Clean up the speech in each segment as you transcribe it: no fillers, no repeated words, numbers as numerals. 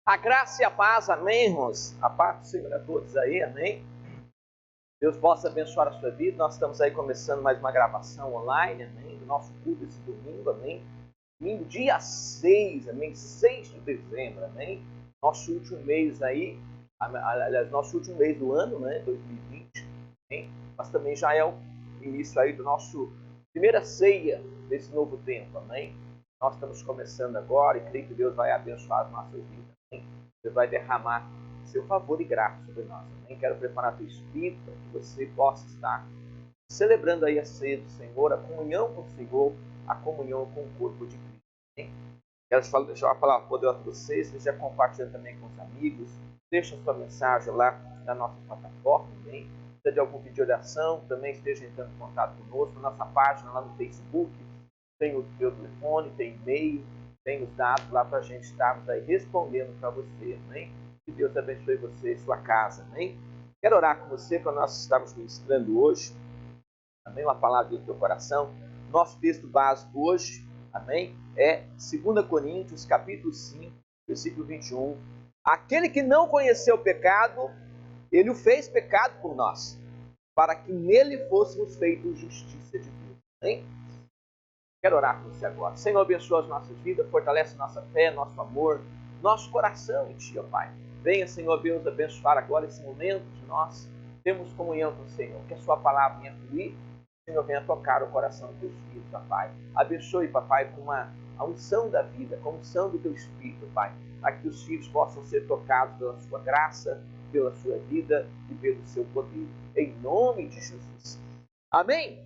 A graça e a paz, amém, irmãos? A paz do Senhor a todos aí, amém? Deus possa abençoar a sua vida. Nós estamos aí começando mais uma gravação online, amém? Do nosso culto esse domingo, amém? Domingo, dia 6, amém? 6 de dezembro, amém? Nosso último mês aí, aliás, nosso último mês do ano, né? 2020, amém? Mas também já é o início aí do nosso primeira ceia desse novo tempo, amém? Nós estamos começando agora e creio que Deus vai abençoar as nossas vidas. Deus vai derramar seu favor e graça sobre nós. Amém? Quero preparar teu espírito para que você possa estar celebrando aí a ceia do Senhor, a comunhão com o Senhor, a comunhão com o corpo de Cristo. Amém? Quero deixar uma palavra poderosa para vocês, esteja compartilhando também com os amigos, deixa sua mensagem lá na nossa plataforma, amém? Se precisa de algum pedido de oração, também esteja entrando em contato conosco, na nossa página lá no Facebook, tem o meu telefone, tem e-mail, tem os dados lá para a gente estarmos aí respondendo para você, amém? Que Deus abençoe você e sua casa, amém? Quero orar com você para nós estarmos ministrando hoje, amém? Uma palavra do teu coração. Nosso texto básico hoje, amém? É 2 Coríntios, capítulo 5, versículo 21. Aquele que não conheceu o pecado, ele o fez pecado por nós, para que nele fôssemos feitos justiça de Deus, amém? Quero orar com você agora. Senhor, abençoa as nossas vidas, fortalece nossa fé, nosso amor, nosso coração em Ti, ó Pai. Venha, Senhor Deus, abençoar agora esse momento de nós temos comunhão com o Senhor. Que a Sua palavra venha fluir, Senhor, venha tocar o coração dos Teus filhos, ó Pai. Abençoe, Papai, com a unção da vida, com a unção do Teu Espírito, Pai, para que os filhos possam ser tocados pela Sua graça, pela Sua vida e pelo Seu poder. Em nome de Jesus. Amém?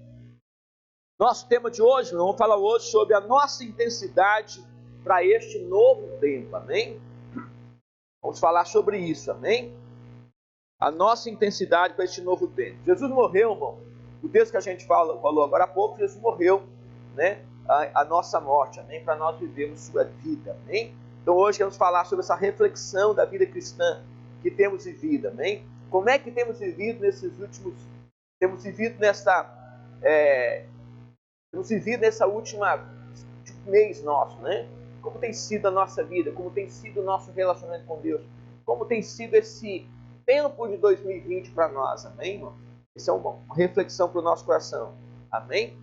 Nosso tema de hoje, nós vamos falar hoje sobre a nossa intensidade para este novo tempo, amém? Vamos falar sobre isso, amém? A nossa intensidade para este novo tempo. Jesus morreu, irmão. O texto que a gente falou agora há pouco, Jesus morreu, né? A nossa morte, amém? Para nós vivermos sua vida, amém? Então hoje queremos falar sobre essa reflexão da vida cristã que temos vivido, amém? Como é que temos vivido temos vivido nessa última mês nosso, né? Como tem sido a nossa vida, como tem sido o nosso relacionamento com Deus, como tem sido esse tempo de 2020 para nós, amém, irmão? Isso é uma reflexão para o nosso coração, amém?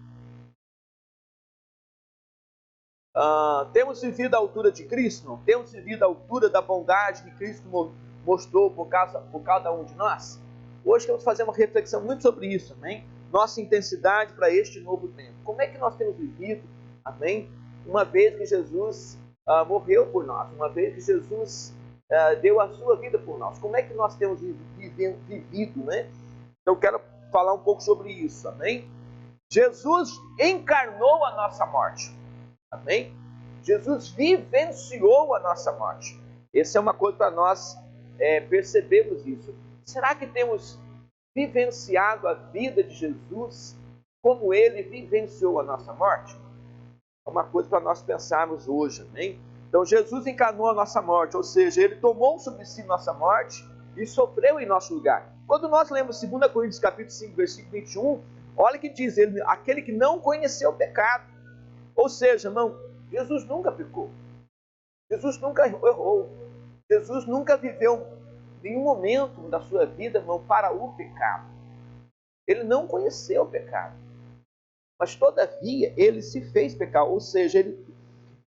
Temos vivido à altura de Cristo, não? Temos vivido à altura da bondade que Cristo mostrou por cada um de nós? Hoje queremos fazer uma reflexão muito sobre isso, amém? Nossa intensidade para este novo tempo. Como é que nós temos vivido, amém? Uma vez que Jesus morreu por nós, uma vez que Jesus deu a sua vida por nós. Como é que nós temos vivido, né? Então eu quero falar um pouco sobre isso, amém? Jesus encarnou a nossa morte, amém? Jesus vivenciou a nossa morte. Essa é uma coisa para nós percebermos isso. Será que temos vivenciado a vida de Jesus como Ele vivenciou a nossa morte? É uma coisa para nós pensarmos hoje, amém? Então Jesus encarnou a nossa morte, ou seja, Ele tomou sobre si nossa morte e sofreu em nosso lugar. Quando nós lemos 2 Coríntios capítulo 5, versículo 21, olha que diz, ele, aquele que não conheceu o pecado. Ou seja, irmão, Jesus nunca pecou. Jesus nunca errou. Jesus nunca viveu nenhum momento da sua vida, irmão, para o pecado. Ele não conheceu o pecado. Mas, todavia, ele se fez pecado. Ou seja,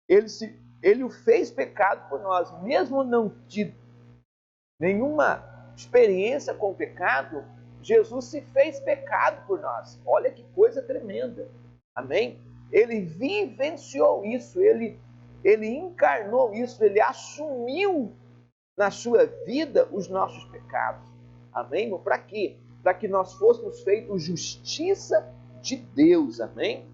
ele o fez pecado por nós. Mesmo não tendo nenhuma experiência com o pecado, Jesus se fez pecado por nós. Olha que coisa tremenda. Amém? Ele vivenciou isso. Ele encarnou isso. Ele assumiu na sua vida os nossos pecados. Amém? Para quê? Para que nós fôssemos feitos justiça de Deus. Amém?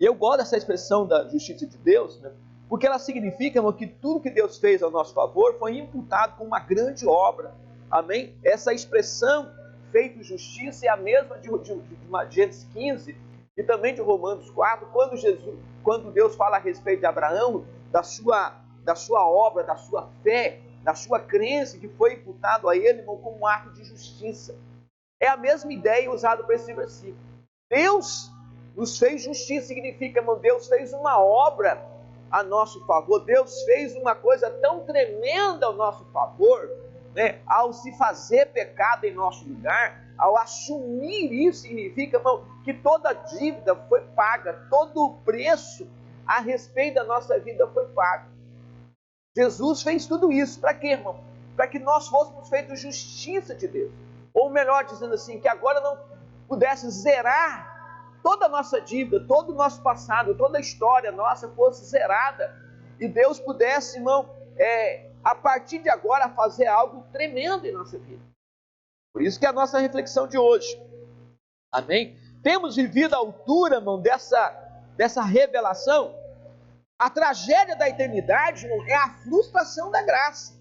E eu gosto dessa expressão da justiça de Deus, né? Porque ela significa, irmão, que tudo que Deus fez ao nosso favor foi imputado com uma grande obra. Amém? Essa expressão, feito justiça, é a mesma de Gênesis 15 e também de Romanos 4, quando Deus fala a respeito de Abraão, da sua obra, da sua fé, da sua crença que foi imputado a ele, irmão, como um ato de justiça. É a mesma ideia usada para esse versículo. Deus nos fez justiça, significa, irmão, Deus fez uma obra a nosso favor. Deus fez uma coisa tão tremenda ao nosso favor, né? Ao se fazer pecado em nosso lugar, ao assumir isso, significa, irmão, que toda dívida foi paga, todo o preço a respeito da nossa vida foi pago. Jesus fez tudo isso. Para quê, irmão? Para que nós fôssemos feitos justiça de Deus. Ou melhor dizendo assim, que agora não pudesse zerar toda a nossa dívida, todo o nosso passado, toda a história nossa fosse zerada. E Deus pudesse, irmão, a partir de agora fazer algo tremendo em nossa vida. Por isso que é a nossa reflexão de hoje. Amém? Temos vivido à altura, irmão, dessa revelação. A tragédia da eternidade, irmão, é a frustração da graça.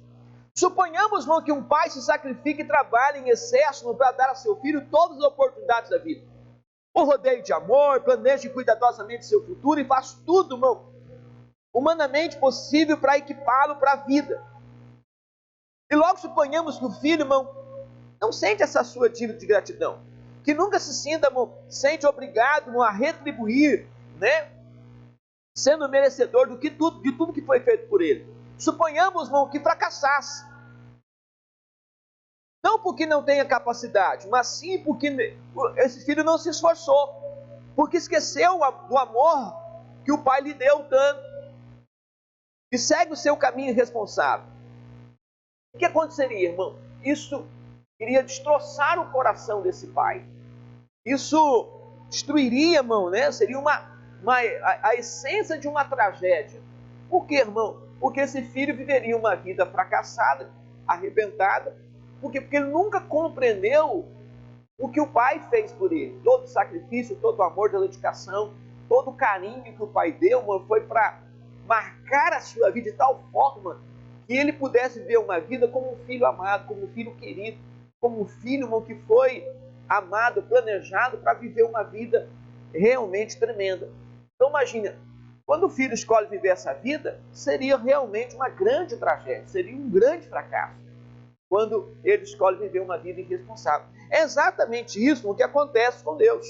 Suponhamos, irmão, que um pai se sacrifique e trabalhe em excesso para dar a seu filho todas as oportunidades da vida. O rodeio de amor, planeje cuidadosamente seu futuro e faz tudo, irmão, humanamente possível para equipá-lo para a vida. E logo suponhamos que o filho, irmão, não sente essa sua dívida de gratidão, que nunca se sinta, irmão, sente obrigado, irmão, a retribuir, né? Sendo merecedor de tudo que foi feito por ele. Suponhamos, irmão, que fracassasse. Não porque não tenha capacidade, mas sim porque esse filho não se esforçou, porque esqueceu do amor que o pai lhe deu tanto, e segue o seu caminho irresponsável. O que aconteceria, irmão? Isso iria destroçar o coração desse pai. Isso destruiria, irmão, né? Seria a essência de uma tragédia. Por quê, irmão? Porque esse filho viveria uma vida fracassada, arrebentada, porque ele nunca compreendeu o que o pai fez por ele. Todo o sacrifício, todo o amor, toda a dedicação, todo o carinho que o pai deu, irmão, foi para marcar a sua vida de tal forma que ele pudesse ver uma vida como um filho amado, como um filho querido, como um filho, irmão, que foi amado, planejado para viver uma vida realmente tremenda. Então imagina, quando o filho escolhe viver essa vida, seria realmente uma grande tragédia, seria um grande fracasso, quando ele escolhe viver uma vida irresponsável. É exatamente isso o que acontece com Deus.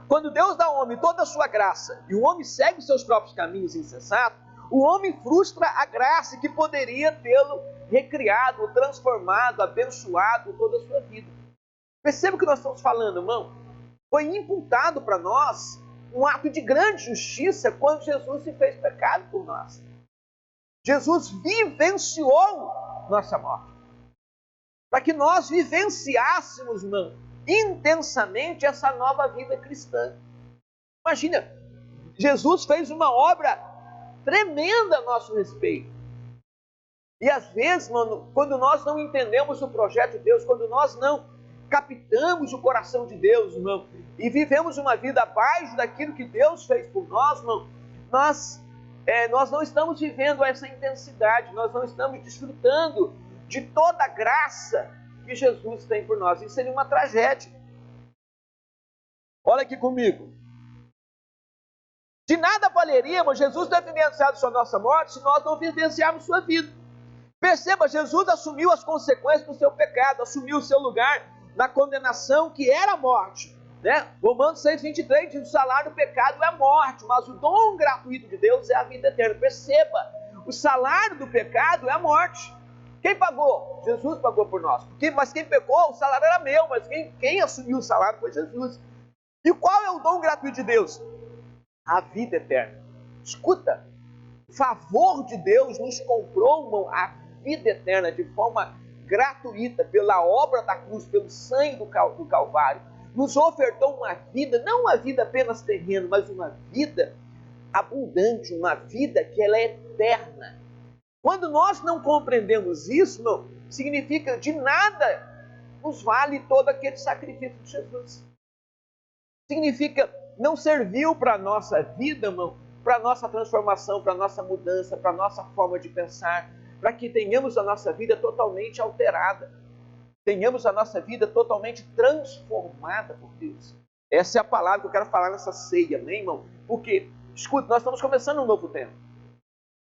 Quando Deus dá ao homem toda a sua graça, e o homem segue os seus próprios caminhos insensatos, o homem frustra a graça que poderia tê-lo recriado, transformado, abençoado toda a sua vida. Perceba o que nós estamos falando, irmão. Foi imputado para nós um ato de grande justiça quando Jesus se fez pecado por nós. Jesus vivenciou nossa morte, para que nós vivenciássemos, irmão, intensamente essa nova vida cristã. Imagina, Jesus fez uma obra tremenda a nosso respeito. E às vezes, mano, quando nós não entendemos o projeto de Deus, quando nós não captamos o coração de Deus, irmão, e vivemos uma vida abaixo daquilo que Deus fez por nós, irmão, nós não estamos vivendo essa intensidade, nós não estamos desfrutando de toda a graça que Jesus tem por nós. Isso seria uma tragédia. Olha aqui comigo. De nada valeria, irmão, Jesus ter vivenciado sua nossa morte se nós não vivenciarmos sua vida. Perceba, Jesus assumiu as consequências do seu pecado, assumiu o seu lugar na condenação que era a morte. Né? Romanos 6,23 diz: o salário do pecado é a morte, mas o dom gratuito de Deus é a vida eterna. Perceba, o salário do pecado é a morte. Quem pagou? Jesus pagou por nós. Mas quem pecou, o salário era meu, mas quem assumiu o salário foi Jesus. E qual é o dom gratuito de Deus? A vida eterna. Escuta, o favor de Deus nos comprou, irmão, a vida eterna de forma gratuita, pela obra da cruz, pelo sangue do Calvário. Nos ofertou uma vida, não uma vida apenas terrena, mas uma vida abundante, uma vida que ela é eterna. Quando nós não compreendemos isso, irmão, significa de nada nos vale todo aquele sacrifício de Jesus. Significa não serviu para a nossa vida, irmão, para a nossa transformação, para a nossa mudança, para a nossa forma de pensar, para que tenhamos a nossa vida totalmente alterada, tenhamos a nossa vida totalmente transformada por Deus. Essa é a palavra que eu quero falar nessa ceia, amém, irmão? Porque, escuta, nós estamos começando um novo tempo,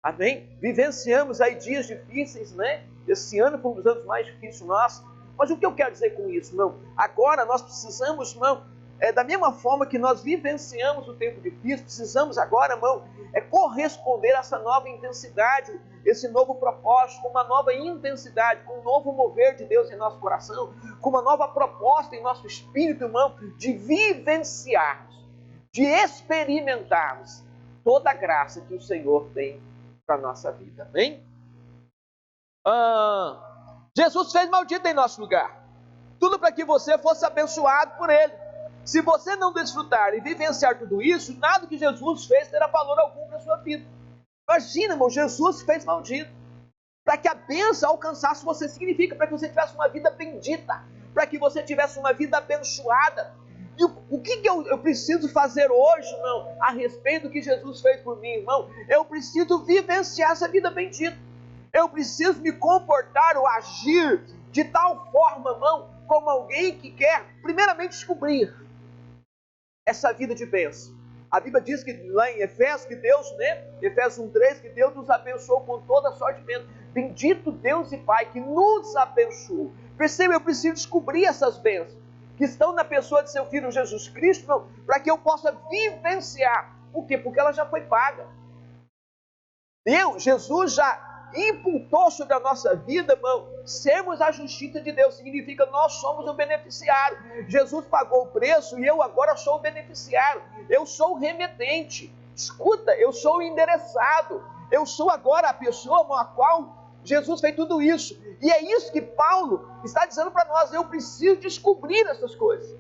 amém? Vivenciamos aí dias difíceis, né? Esse ano foi um dos anos mais difíceis nossos, mas o que eu quero dizer com isso, irmão? Agora nós precisamos, irmão, Da mesma forma que nós vivenciamos o tempo difícil, precisamos agora, irmão, corresponder a essa nova intensidade, esse novo propósito, com uma nova intensidade, com um novo mover de Deus em nosso coração, com uma nova proposta em nosso espírito, irmão, de vivenciarmos, de experimentarmos toda a graça que o Senhor tem para a nossa vida. Amém? Jesus fez maldito em nosso lugar. Tudo para que você fosse abençoado por Ele. Se você não desfrutar e vivenciar tudo isso, nada que Jesus fez terá valor algum para a sua vida. Imagina, irmão, Jesus fez maldito. Para que a bênção alcançasse você, significa para que você tivesse uma vida bendita, para que você tivesse uma vida abençoada. E o que eu preciso fazer hoje, irmão, a respeito do que Jesus fez por mim, irmão? Eu preciso vivenciar essa vida bendita. Eu preciso me comportar ou agir de tal forma, irmão, como alguém que quer, primeiramente, descobrir essa vida de bênção. A Bíblia diz que lá em Efésios, que Deus, Efésios 1:3, que Deus nos abençoou com toda sorte de bênção. Bendito Deus e Pai que nos abençoou. Perceba, eu preciso descobrir essas bênçãos que estão na pessoa de seu Filho Jesus Cristo, para que eu possa vivenciar. Por quê? Porque ela já foi paga. Jesus já imputou sobre a nossa vida, irmão, sermos a justiça de Deus. Significa nós somos o beneficiário. Jesus pagou o preço e eu agora sou o beneficiário. Eu sou o remetente. Escuta, eu sou o endereçado. Eu sou agora a pessoa a qual Jesus fez tudo isso. E é isso que Paulo está dizendo para nós. Eu preciso descobrir essas coisas.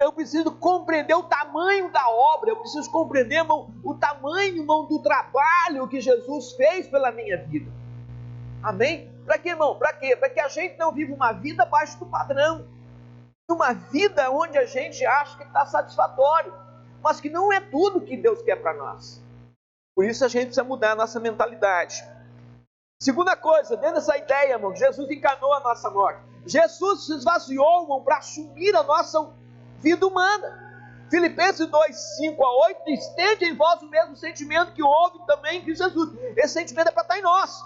Eu preciso compreender o tamanho da obra. Eu preciso compreender, irmão, o tamanho, irmão, do trabalho que Jesus fez pela minha vida. Amém? Para quê, irmão? Para quê? Para que a gente não viva uma vida abaixo do padrão. Uma vida onde a gente acha que está satisfatório. Mas que não é tudo que Deus quer para nós. Por isso a gente precisa mudar a nossa mentalidade. Segunda coisa, dentro dessa ideia, irmão, Jesus encarnou a nossa morte. Jesus se esvaziou, irmão, para assumir a nossa vida humana. Filipenses 2:5-8 diz: tende em vós o mesmo sentimento que houve também em Jesus. Esse sentimento é para estar em nós.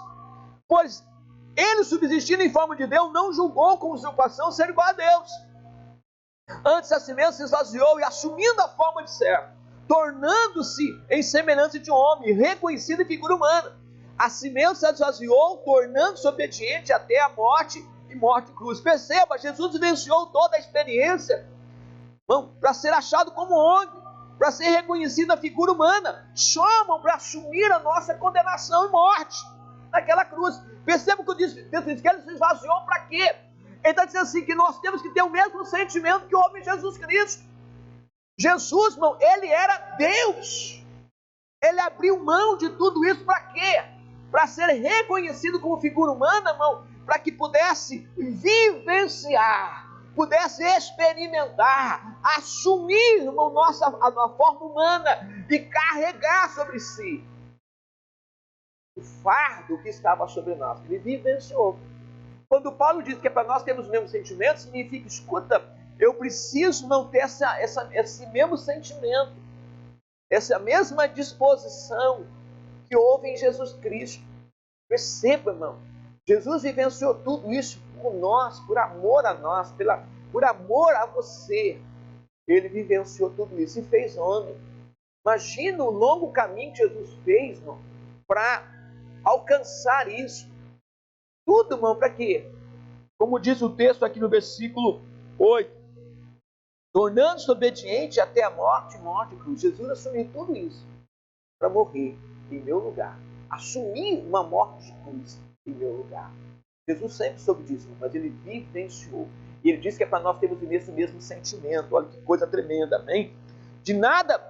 Pois ele, subsistindo em forma de Deus, não julgou com usurpação ser igual a Deus. Antes a si mesmo se esvaziou e, assumindo a forma de servo, tornando-se em semelhança de homem, reconhecido em figura humana, a si mesmo se esvaziou, tornando-se obediente até a morte e morte de cruz. Perceba, Jesus vivenciou toda a experiência para ser achado como homem, para ser reconhecido na figura humana. Chamam para assumir a nossa condenação e morte naquela cruz. Perceba o que diz que ele se esvaziou para quê? Ele está dizendo assim, que nós temos que ter o mesmo sentimento que houve em Jesus Cristo. Jesus, irmão, ele era Deus. Ele abriu mão de tudo isso para quê? Para ser reconhecido como figura humana, irmão, para que pudesse vivenciar, pudesse experimentar, assumir, irmão, a forma humana e carregar sobre si o fardo que estava sobre nós. Ele vivenciou. Quando Paulo diz que é para nós termos os mesmos sentimentos, significa, escuta, eu preciso não ter esse mesmo sentimento, essa mesma disposição que houve em Jesus Cristo. Perceba, irmão, Jesus vivenciou tudo isso por nós, por amor a nós, por amor a você. Ele vivenciou tudo isso e fez homem. Imagina o longo caminho que Jesus fez, irmão, para alcançar isso. Tudo, irmão, para quê? Como diz o texto aqui no versículo 8, tornando-se obediente até a morte e cruz. Jesus assumiu tudo isso para morrer em meu lugar. Assumir uma morte de cruz em meu lugar. Jesus sempre soube disso, mas ele vivenciou. E ele disse que é para nós termos esse mesmo sentimento. Olha que coisa tremenda, amém? De nada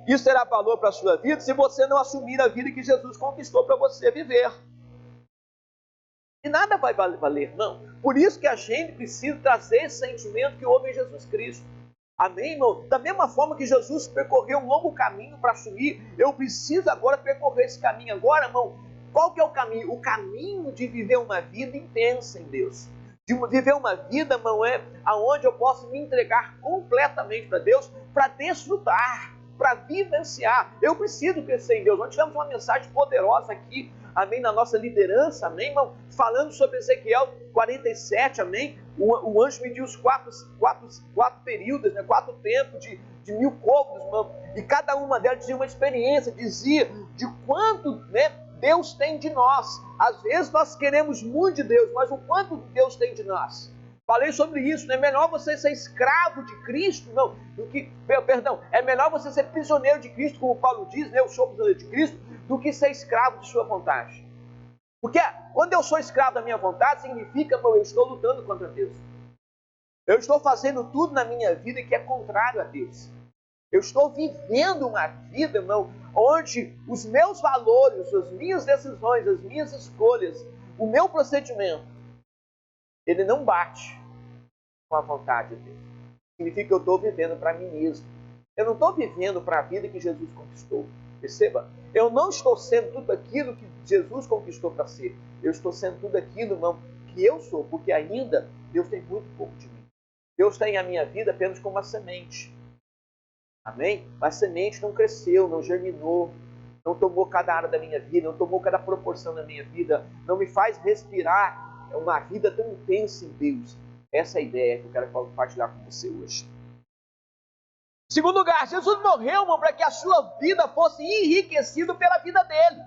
isso terá valor para a sua vida se você não assumir a vida que Jesus conquistou para você viver. E nada vai valer, não. Por isso que a gente precisa trazer esse sentimento que houve em Jesus Cristo. Amém, irmão? Da mesma forma que Jesus percorreu um longo caminho para assumir, eu preciso agora percorrer esse caminho. Agora, irmão, qual que é o caminho? O caminho de viver uma vida intensa em Deus. De viver uma vida, irmão, onde eu posso me entregar completamente para Deus, para para vivenciar. Eu preciso crescer em Deus. Nós tivemos uma mensagem poderosa aqui, amém, na nossa liderança, amém, irmão, falando sobre Ezequiel 47, amém. O anjo mediu os quatro períodos, né, 4 tempos de 1000 côvados, irmão, e cada uma delas dizia uma experiência, dizia de quanto, né, Deus tem de nós. Às vezes nós queremos muito de Deus, mas o quanto Deus tem de nós. Falei sobre isso, né? É melhor você ser escravo de Cristo, não, do que, perdão, é melhor você ser prisioneiro de Cristo, como Paulo diz, né? Eu sou prisioneiro de Cristo, do que ser escravo de sua vontade. Porque quando eu sou escravo da minha vontade, significa que eu estou lutando contra Deus. Eu estou fazendo tudo na minha vida que é contrário a Deus. Eu estou vivendo uma vida, irmão, onde os meus valores, as minhas decisões, as minhas escolhas, o meu procedimento, ele não bate com a vontade de Deus. Significa que eu estou vivendo para mim mesmo. Eu não estou vivendo para a vida que Jesus conquistou. Perceba, eu não estou sendo tudo aquilo que Jesus conquistou para ser. Eu estou sendo tudo aquilo, irmão, que eu sou, porque ainda Deus tem muito pouco de mim. Deus tem a minha vida apenas como uma semente. Amém? Mas a semente não cresceu, não germinou, não tomou cada área da minha vida, não tomou cada proporção da minha vida, não me faz respirar uma vida tão intensa em Deus. Essa é a ideia que eu quero compartilhar com você hoje. Em segundo lugar, Jesus morreu, irmão, para que a sua vida fosse enriquecida pela vida dele.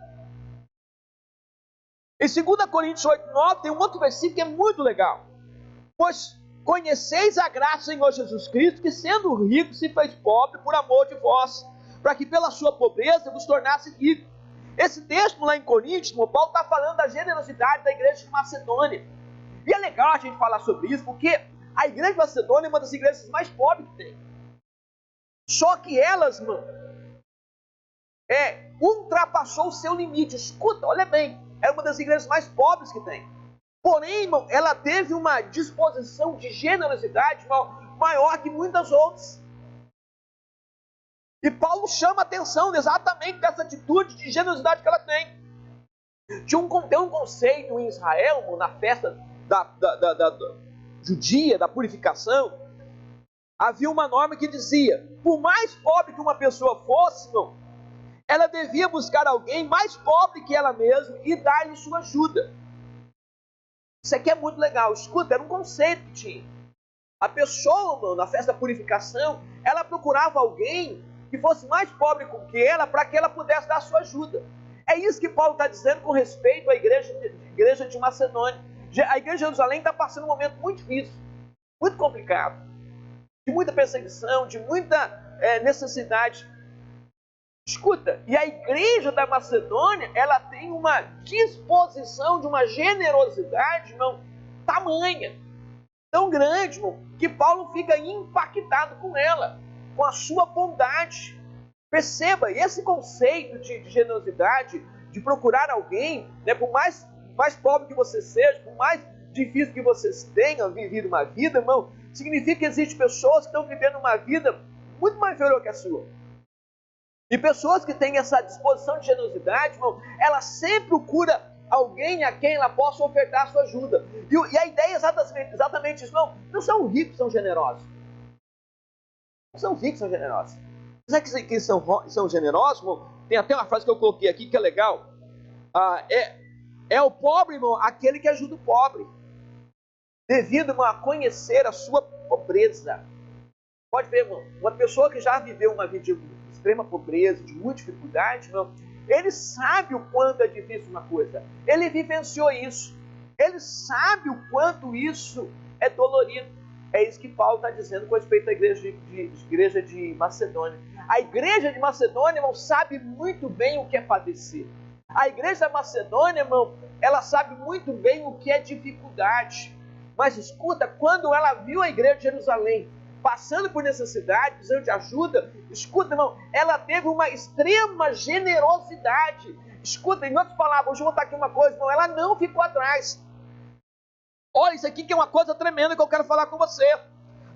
Em 2 Coríntios 8:9 tem um outro versículo que é muito legal. Pois conheceis a graça do Senhor Jesus Cristo, que sendo rico se fez pobre por amor de vós, para que pela sua pobreza vos tornasse rico. Esse texto lá em Coríntios, o Paulo está falando da generosidade da igreja de Macedônia. E é legal a gente falar sobre isso, porque a igreja de Macedônia é uma das igrejas mais pobres que tem. Só que elas, irmão, ultrapassou o seu limite. Escuta, olha bem, é uma das igrejas mais pobres que tem. Porém, irmão, ela teve uma disposição de generosidade, irmão, maior que muitas outras. E Paulo chama a atenção exatamente dessa atitude de generosidade que ela tem. Tem um conceito em Israel, na festa da judia, da purificação, havia uma norma que dizia, por mais pobre que uma pessoa fosse, irmão, ela devia buscar alguém mais pobre que ela mesma e dar-lhe sua ajuda. Isso aqui é muito legal. Escuta, era um conceito que tinha. A pessoa, irmão, na festa da purificação, ela procurava alguém que fosse mais pobre que ela, para que ela pudesse dar sua ajuda. É isso que Paulo está dizendo com respeito à igreja de Macedônia. A igreja de Jerusalém está passando um momento muito difícil, muito complicado, de muita perseguição, de muita necessidade. Escuta, e a igreja da Macedônia, ela tem uma disposição de uma generosidade, irmão, tamanha, tão grande, irmão, que Paulo fica impactado com ela, com a sua bondade. Perceba, esse conceito de generosidade, de procurar alguém, né, por mais pobre que você seja, por mais difícil que você tenha vivido uma vida, irmão, significa que existem pessoas que estão vivendo uma vida muito mais inferior que a sua. E pessoas que têm essa disposição de generosidade, irmão, ela sempre procura alguém a quem ela possa ofertar a sua ajuda. E a ideia é exatamente isso. Não são ricos que são generosos. Não são ricos que são generosos. Sabe que são generosos, irmão? Tem até uma frase que eu coloquei aqui que é legal. É o pobre, irmão, aquele que ajuda o pobre. Devido, irmão, a conhecer a sua pobreza. Pode ver, irmão, uma pessoa que já viveu uma vida de extrema pobreza, de muita dificuldade, irmão, ele sabe o quanto é difícil uma coisa. Ele vivenciou isso. Ele sabe o quanto isso é dolorido. É isso que Paulo está dizendo com respeito à igreja de Macedônia. A igreja de Macedônia, irmão, sabe muito bem o que é padecer. A igreja da Macedônia, irmão, ela sabe muito bem o que é dificuldade. Mas escuta, quando ela viu a igreja de Jerusalém passando por necessidade, precisando de ajuda, escuta, irmão, ela teve uma extrema generosidade. Escuta, em outras palavras, deixa eu botar aqui uma coisa, irmão, ela não ficou atrás. Olha, isso aqui que é uma coisa tremenda que eu quero falar com você.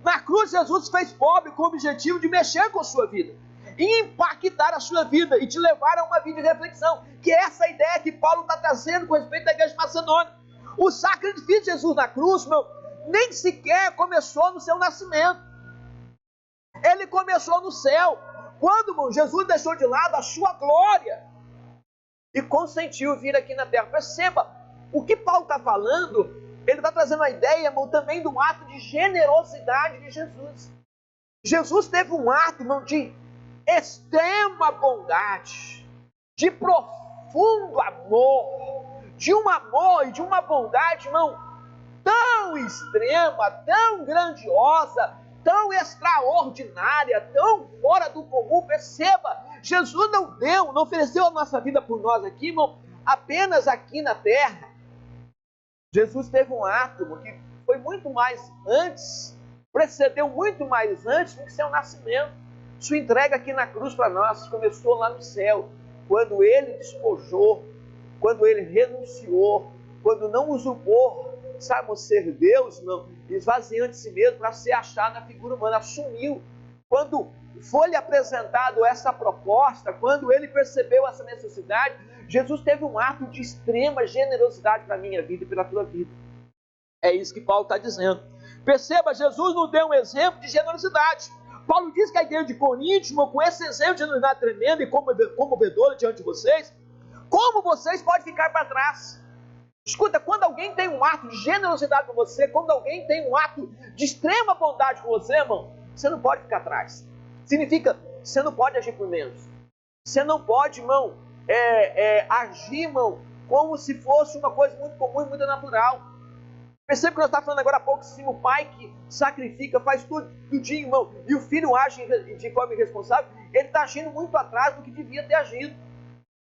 Na cruz, Jesus fez pobre com o objetivo de mexer com a sua vida, e impactar a sua vida, e te levar a uma vida de reflexão, que é essa ideia que Paulo está trazendo com respeito à igreja de Macedônia. O sacrifício de Jesus na cruz, meu, nem sequer começou no seu nascimento. Ele começou no céu, Quando, irmão, Jesus deixou de lado a sua glória e consentiu vir aqui na terra. Perceba, o que Paulo está falando, ele está trazendo a ideia, irmão, também do ato de generosidade de Jesus. Jesus teve um ato, irmão, de extrema bondade, de profundo amor, de um amor e de uma bondade, irmão, tão extrema, tão grandiosa, tão extraordinária, tão fora do comum. Perceba, Jesus não ofereceu a nossa vida por nós aqui, irmão, apenas aqui na terra. Jesus teve um ato, irmão, que foi muito mais antes, precedeu muito mais antes do que seu nascimento. Sua entrega aqui na cruz para nós começou lá no céu, quando ele despojou, quando ele renunciou, quando não usurpou, sabe, o ser Deus, não, esvaziando de si mesmo para se achar na figura humana, assumiu. Quando foi-lhe apresentado essa proposta, quando ele percebeu essa necessidade, Jesus teve um ato de extrema generosidade para a minha vida e pela tua vida. É isso que Paulo está dizendo. Perceba, Jesus nos deu um exemplo de generosidade. Paulo diz que a igreja de Corinto, com esse exemplo de generosidade tremenda e comovedora diante de vocês, como vocês podem ficar para trás? Escuta, quando alguém tem um ato de generosidade com você, quando alguém tem um ato de extrema bondade com você, irmão, você não pode ficar atrás. Significa, você não pode agir por menos. Você não pode, irmão, agir, irmão, como se fosse uma coisa muito comum e muito natural. Percebe que nós estamos falando agora há pouco, sim, o pai que sacrifica, faz tudinho, irmão, e o filho age de forma irresponsável, ele está agindo muito atrás do que devia ter agido.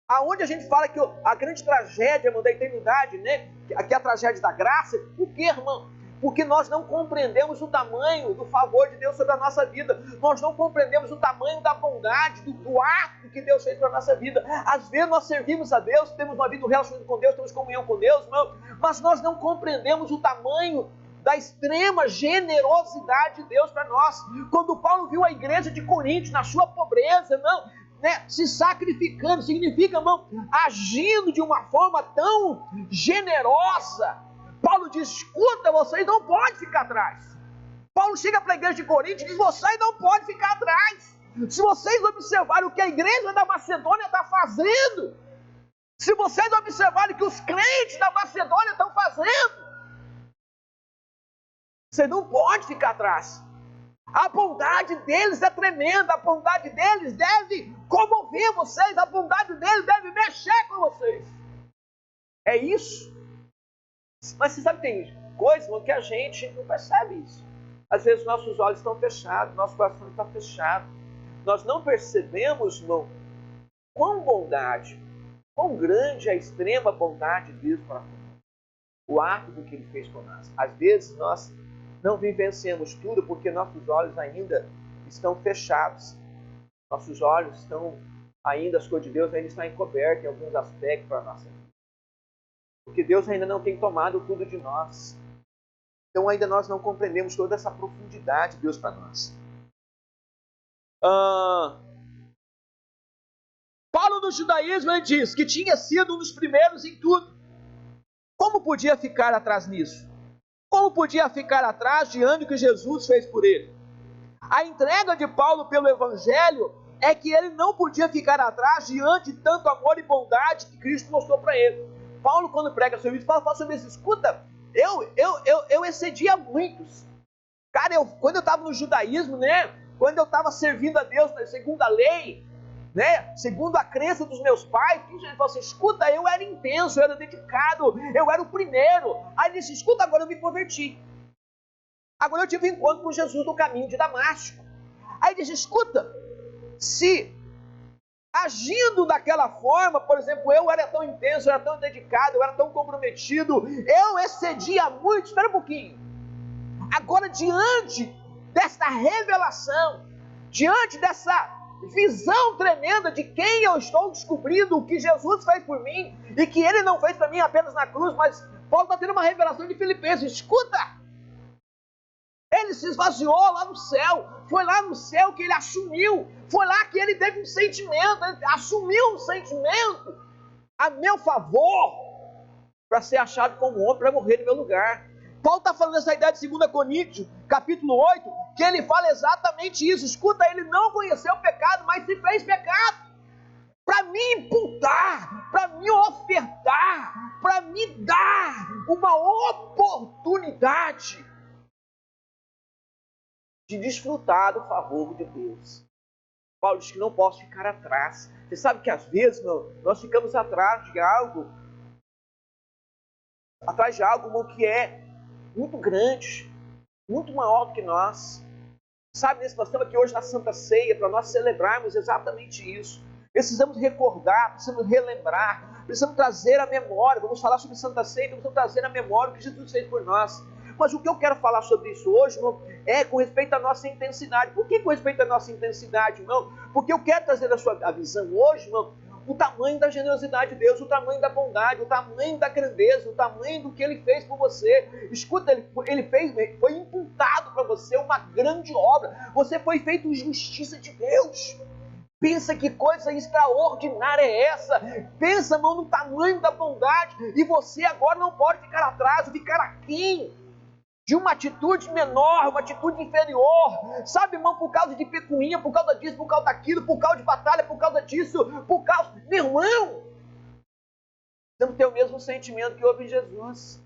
Aonde a gente fala que a grande tragédia, irmão, da eternidade, né, que é a tragédia da graça, por quê, irmão? Porque nós não compreendemos o tamanho do favor de Deus sobre a nossa vida. Nós não compreendemos o tamanho da bondade, do ato que Deus fez para a nossa vida. Às vezes nós servimos a Deus, temos uma vida, um relacionamento com Deus, temos comunhão com Deus, irmão, mas nós não compreendemos o tamanho da extrema generosidade de Deus para nós. Quando Paulo viu a igreja de Corinto na sua pobreza, irmão, né, se sacrificando, significa, irmão, agindo de uma forma tão generosa, Paulo diz, escuta, vocês não podem ficar atrás. Paulo chega para a igreja de Corinto e diz, vocês não podem ficar atrás. Se vocês observarem o que a igreja da Macedônia está fazendo, se vocês observarem o que os crentes da Macedônia estão fazendo, você não pode ficar atrás. A bondade deles é tremenda, a bondade deles deve comover vocês, a bondade deles deve mexer com vocês. É isso. Mas você sabe que tem coisas que a gente não percebe isso. Às vezes nossos olhos estão fechados, nosso coração está fechado. Nós não percebemos, irmão, quão grande é a extrema bondade de Deus para nós. O ato do que Ele fez por nós. Às vezes nós não vivenciamos tudo porque nossos olhos ainda estão fechados. Nossos olhos estão ainda, as coisas de Deus ainda estão encobertas em alguns aspectos para a nossa vida. Porque Deus ainda não tem tomado tudo de nós. Então ainda nós não compreendemos toda essa profundidade de Deus para nós. Paulo no judaísmo ele diz que tinha sido um dos primeiros em tudo. Como podia ficar atrás nisso? Como podia ficar atrás diante do que Jesus fez por ele? A entrega de Paulo pelo Evangelho é que ele não podia ficar atrás diante de tanto amor e bondade que Cristo mostrou para ele. Paulo, quando prega sobre isso, fala sobre isso. Escuta, eu excedia muitos. Cara, quando eu estava no judaísmo, né? Quando eu estava servindo a Deus segundo a lei, né? Segundo a crença dos meus pais, ele falou assim, escuta, eu era intenso, eu era dedicado, eu era o primeiro. Aí ele disse, escuta, agora eu me converti. Agora eu tive um encontro com Jesus no caminho de Damasco. Aí ele disse, escuta, se agindo daquela forma, por exemplo, eu era tão intenso, eu era tão dedicado, eu era tão comprometido, eu excedia muito, espera um pouquinho. Agora, diante dessa revelação, diante dessa visão tremenda de quem eu estou descobrindo, o que Jesus fez por mim, e que Ele não fez para mim apenas na cruz, mas Paulo está tendo uma revelação de Filipenses, escuta! Ele se esvaziou lá no céu, foi lá no céu que ele assumiu, foi lá que ele teve um sentimento, ele assumiu um sentimento a meu favor, para ser achado como homem, para morrer no meu lugar. Paulo está falando essa ideia de 2 Coríntios, capítulo 8, que ele fala exatamente isso. Escuta, ele não conheceu o pecado, mas se fez pecado para me imputar, para me ofertar, para me dar uma oportunidade de desfrutar do favor de Deus. Paulo diz que não posso ficar atrás. Você sabe que às vezes nós ficamos atrás de algo irmão, que é muito grande, muito maior do que nós. Sabe, nós estamos aqui hoje na Santa Ceia para nós celebrarmos exatamente isso. Precisamos recordar, precisamos relembrar, precisamos trazer a memória. Vamos falar sobre Santa Ceia, precisamos trazer a memória o que Jesus fez por nós. Mas o que eu quero falar sobre isso hoje, irmão, é com respeito à nossa intensidade. Por que com respeito à nossa intensidade, irmão? Porque eu quero trazer a visão hoje, irmão, o tamanho da generosidade de Deus, o tamanho da bondade, o tamanho da grandeza, o tamanho do que Ele fez por você. Escuta, foi imputado para você uma grande obra. Você foi feito em justiça de Deus. Pensa que coisa extraordinária é essa. Pensa, irmão, no tamanho da bondade. E você agora não pode ficar atrás, ficar aquém de uma atitude menor, uma atitude inferior, sabe, irmão, por causa de picuinha, por causa disso, por causa daquilo, por causa de batalha, por causa disso, por causa... Meu irmão, temos que ter o mesmo sentimento que houve em Jesus.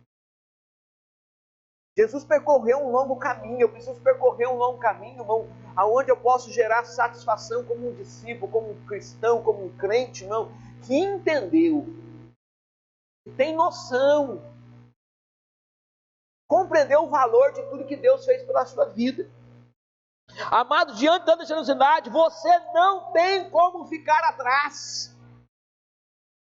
Jesus percorreu um longo caminho, eu preciso percorrer um longo caminho, irmão, aonde eu posso gerar satisfação como um discípulo, como um cristão, como um crente, irmão, que entendeu, que tem noção, compreendeu o valor de tudo que Deus fez pela sua vida. Amado, diante da generosidade, você não tem como ficar atrás.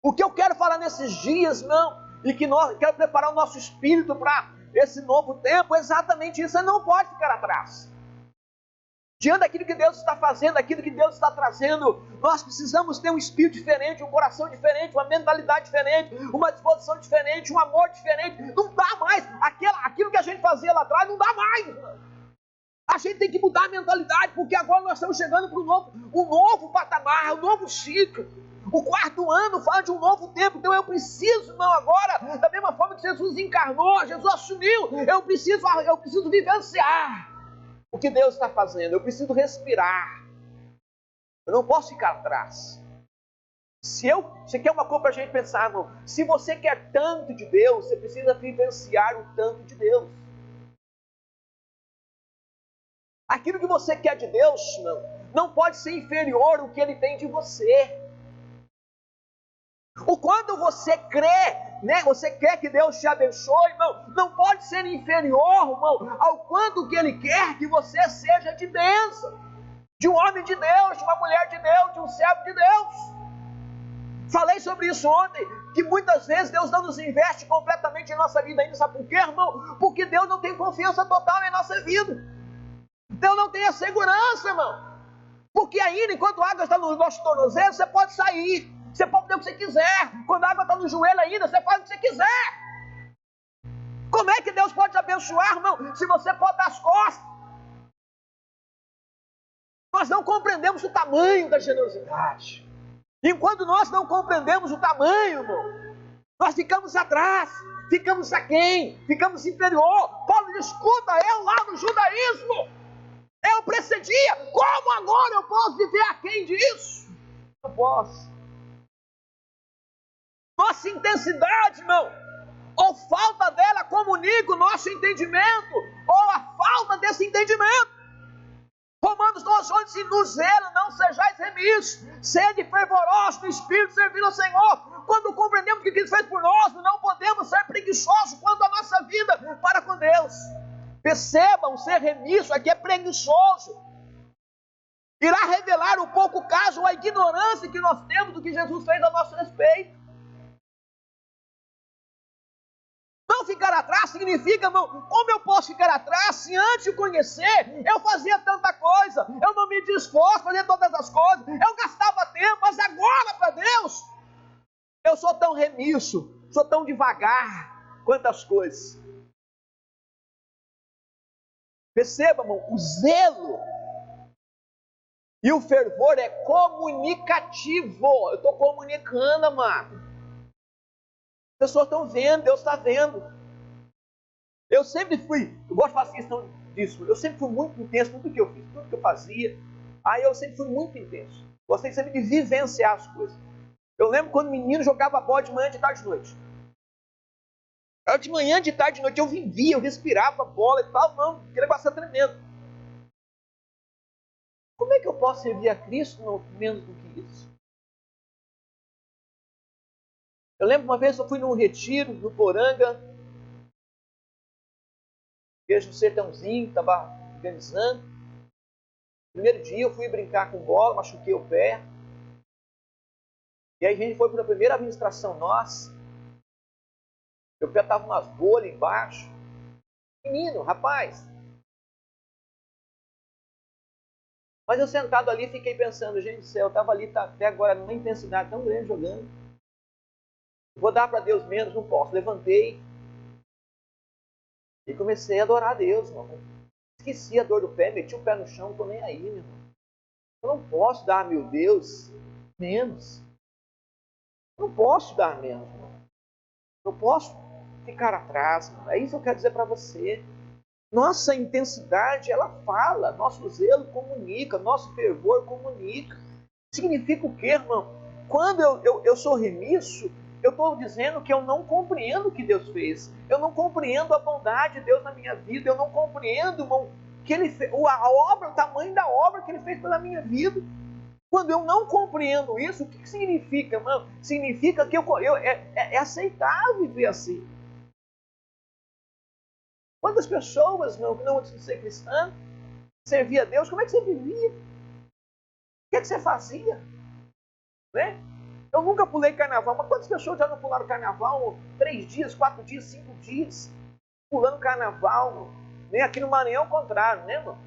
O que eu quero falar nesses dias, não, e que quero preparar o nosso espírito para esse novo tempo, é exatamente isso. Você não pode ficar atrás. Diante daquilo que Deus está fazendo, daquilo que Deus está trazendo, nós precisamos ter um espírito diferente, um coração diferente, uma mentalidade diferente, uma disposição diferente, um amor diferente. Não dá mais. Aquilo que a gente fazia lá atrás, não dá mais. A gente tem que mudar a mentalidade, porque agora nós estamos chegando para um novo patamar, um novo ciclo. O 4º ano fala de um novo tempo, então eu preciso, irmão, agora, da mesma forma que Jesus encarnou, Jesus assumiu, eu preciso vivenciar o que Deus está fazendo, eu preciso respirar, eu não posso ficar atrás. Você quer uma coisa para a gente pensar, irmão, se você quer tanto de Deus, você precisa vivenciar o tanto de Deus. Aquilo que você quer de Deus, não pode ser inferior ao que Ele tem de você. O quando você crê, né? Você quer que Deus te abençoe, irmão, não pode ser inferior, irmão, ao quanto que Ele quer que você seja de bênção, de um homem de Deus, de uma mulher de Deus, de um servo de Deus. Falei sobre isso ontem, que muitas vezes Deus não nos investe completamente em nossa vida ainda, sabe por quê, irmão? Porque Deus não tem confiança total em nossa vida. Deus não tem a segurança, irmão. Porque ainda, enquanto a água está no nosso tornozelo, você pode sair. Você pode fazer o que você quiser. Quando a água está no joelho ainda, você faz o que você quiser. Como é que Deus pode te abençoar, irmão, se você pode dar as costas? Nós não compreendemos o tamanho da generosidade. Enquanto nós não compreendemos o tamanho, irmão, nós ficamos atrás, ficamos aquém, ficamos inferior. Paulo diz, escuta, eu lá no judaísmo, eu precedia, como agora eu posso viver aquém disso? Não posso. Nossa intensidade, irmão, ou falta dela comunica o nosso entendimento, ou a falta desse entendimento. Romanos 12, se no zelo não sejais remissos, sede fervorosos no Espírito, servindo ao Senhor. Quando compreendemos o que Cristo fez por nós, não podemos ser preguiçosos quanto à nossa vida para com Deus. Percebam, ser remisso aqui é preguiçoso. Irá revelar um pouco o caso ou a ignorância que nós temos do que Jesus fez a nosso respeito. Não ficar atrás significa, irmão, como eu posso ficar atrás se antes de conhecer eu fazia tanta coisa, eu não me disposto a fazer todas as coisas, eu gastava tempo, mas agora para Deus, eu sou tão remisso, sou tão devagar, quantas coisas. Perceba, irmão, o zelo e o fervor é comunicativo. Eu estou comunicando, amado. As pessoas estão vendo, Deus está vendo. Eu sempre fui, eu gosto de fazer questão disso. Eu sempre fui muito intenso, tudo que eu fiz, tudo que eu fazia. Aí eu sempre fui muito intenso. Gostei sempre de vivenciar as coisas. Eu lembro quando menino jogava bola de manhã, de tarde e de noite. Era de manhã, de tarde e de noite. Eu vivia, eu respirava a bola e tal. Não, aquele negócio é tremendo. Como é que eu posso servir a Cristo não menos do que isso? Eu lembro uma vez eu fui num retiro no Poranga, igreja do Sertãozinho, estava organizando. Primeiro dia eu fui brincar com bola, machuquei o pé. E aí a gente foi para a primeira administração nossa. Meu pé estava umas bolhas embaixo. Menino, rapaz. Mas eu sentado ali fiquei pensando, gente do céu, eu estava ali até agora numa intensidade tão grande jogando. Vou dar para Deus menos, não posso. Levantei e comecei a adorar a Deus, irmão. Esqueci a dor do pé, meti o pé no chão, não estou nem aí, meu irmão. Eu não posso dar, meu Deus, menos. Eu não posso dar menos, irmão. Eu não posso ficar atrás, irmão. É isso que eu quero dizer para você. Nossa intensidade, ela fala, nosso zelo comunica, nosso fervor comunica. Significa o quê, irmão? Quando eu sou remisso, eu estou dizendo que eu não compreendo o que Deus fez. Eu não compreendo a bondade de Deus na minha vida. Eu não compreendo, irmão, que Ele fez, a obra, o tamanho da obra que Ele fez pela minha vida. Quando eu não compreendo isso, o que significa, irmão? Significa que é aceitável viver assim. Quantas pessoas, não antes de ser cristã, servia a Deus, como é que você vivia? O que é que você fazia? Né? Eu nunca pulei carnaval, mas quantas pessoas já não pularam carnaval 3 dias, 4 dias, 5 dias? Pulando carnaval, né? Aqui no Maranhão é o contrário, né, mano?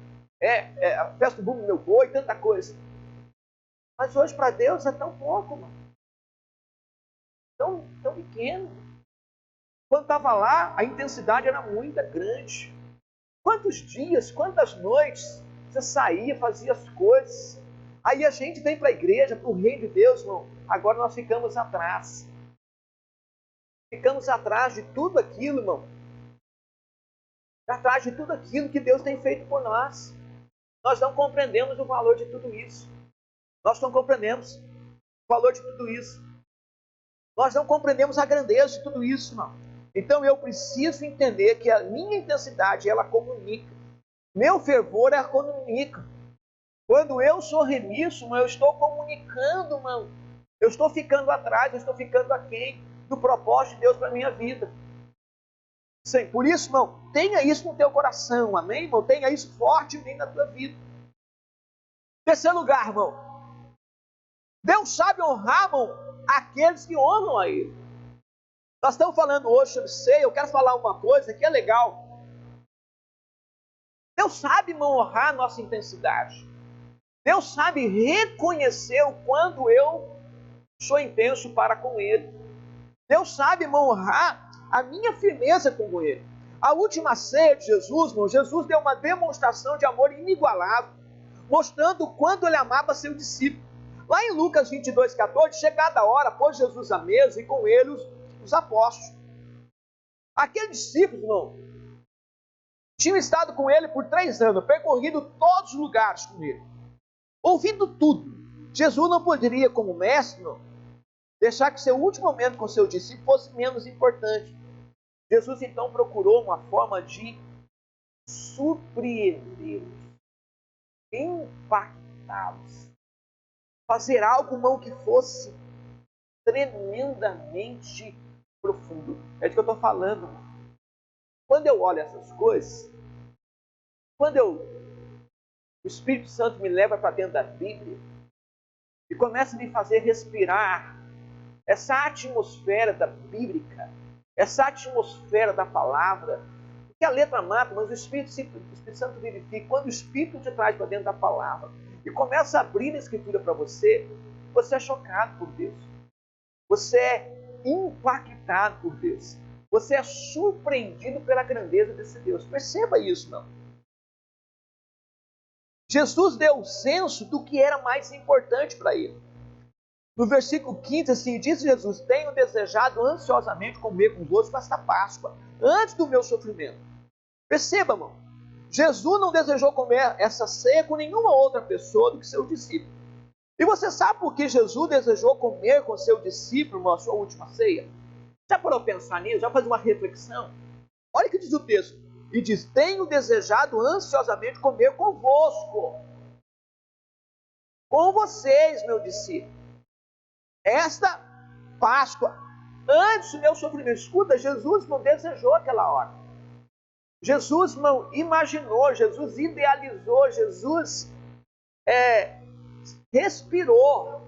A festa do bumbo do meu boi, tanta coisa. Mas hoje para Deus é tão pouco, mano. Tão pequeno. Quando estava lá, a intensidade era muito grande. Quantos dias, quantas noites você saía, fazia as coisas. Aí a gente vem para a igreja, para o reino de Deus, irmão. Agora nós ficamos atrás. Ficamos atrás de tudo aquilo, irmão. Atrás de tudo aquilo que Deus tem feito por nós. Nós não compreendemos o valor de tudo isso. Nós não compreendemos o valor de tudo isso. Nós não compreendemos a grandeza de tudo isso, irmão. Então eu preciso entender que a minha intensidade, ela comunica. Meu fervor, ela comunica. Quando eu sou remisso, irmão, eu estou comunicando, irmão. Eu estou ficando atrás, eu estou ficando aquém do propósito de Deus para a minha vida. Sim, por isso, irmão, tenha isso no teu coração, amém, irmão? Tenha isso forte na tua vida. Terceiro lugar, irmão. Deus sabe honrar, irmão, aqueles que honram a Ele. Nós estamos falando hoje sobre ceia, eu quero falar uma coisa que é legal. Deus sabe, irmão, honrar a nossa intensidade. Deus sabe reconhecer o quanto eu sou intenso para com Ele. Deus sabe, irmão, honrar a minha firmeza com Ele. A última ceia de Jesus, irmão, Jesus deu uma demonstração de amor inigualável, mostrando o quanto Ele amava seu discípulo. Lá em Lucas 22,14, chegada a hora, pôs Jesus à mesa e com ele os apóstolos. Aqueles discípulos, irmão, tinham estado com ele por 3 anos, percorrido todos os lugares com ele, ouvindo tudo. Jesus não poderia, como mestre, não, deixar que seu último momento com seu discípulo fosse menos importante. Jesus então procurou uma forma de surpreendê-los, impactá-los, fazer algo, irmão, que fosse tremendamente profundo. É de que eu estou falando, irmão. Quando eu olho essas coisas, quando o Espírito Santo me leva para dentro da Bíblia e começa a me fazer respirar essa atmosfera da bíblica, essa atmosfera da palavra, porque a letra mata, mas o Espírito Santo vivifica. Quando o Espírito te traz para dentro da palavra e começa a abrir a Escritura para você, você é chocado por Deus. Você é impactado por Deus. Você é surpreendido pela grandeza desse Deus. Perceba isso, não? Jesus deu o senso do que era mais importante para ele. No versículo 15, assim, diz Jesus: tenho desejado ansiosamente comer convosco esta Páscoa, antes do meu sofrimento. Perceba, irmão. Jesus não desejou comer essa ceia com nenhuma outra pessoa do que seus discípulos. E você sabe por que Jesus desejou comer com seu discípulo a sua última ceia? Já parou para pensar nisso? Já faz uma reflexão? Olha o que diz o texto. E diz, tenho desejado ansiosamente comer convosco. Com vocês, meu discípulo. Esta Páscoa, antes do meu sofrimento. Escuta, Jesus não desejou aquela hora. Jesus não imaginou, Jesus idealizou, Jesus respirou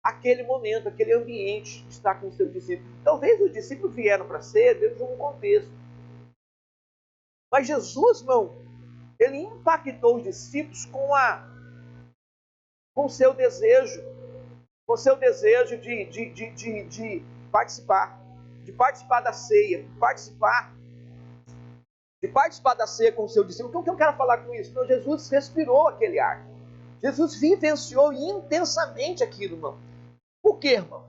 aquele momento, aquele ambiente de estar com o seu discípulo. Talvez os discípulos vieram para ser dentro de um contexto. Mas Jesus não, ele impactou os discípulos com o seu desejo, de participar da ceia, de participar da ceia com o seu discípulo. O que eu quero falar com isso? Então, Jesus respirou aquele ar. Jesus vivenciou intensamente aquilo, irmão. Por quê, irmão?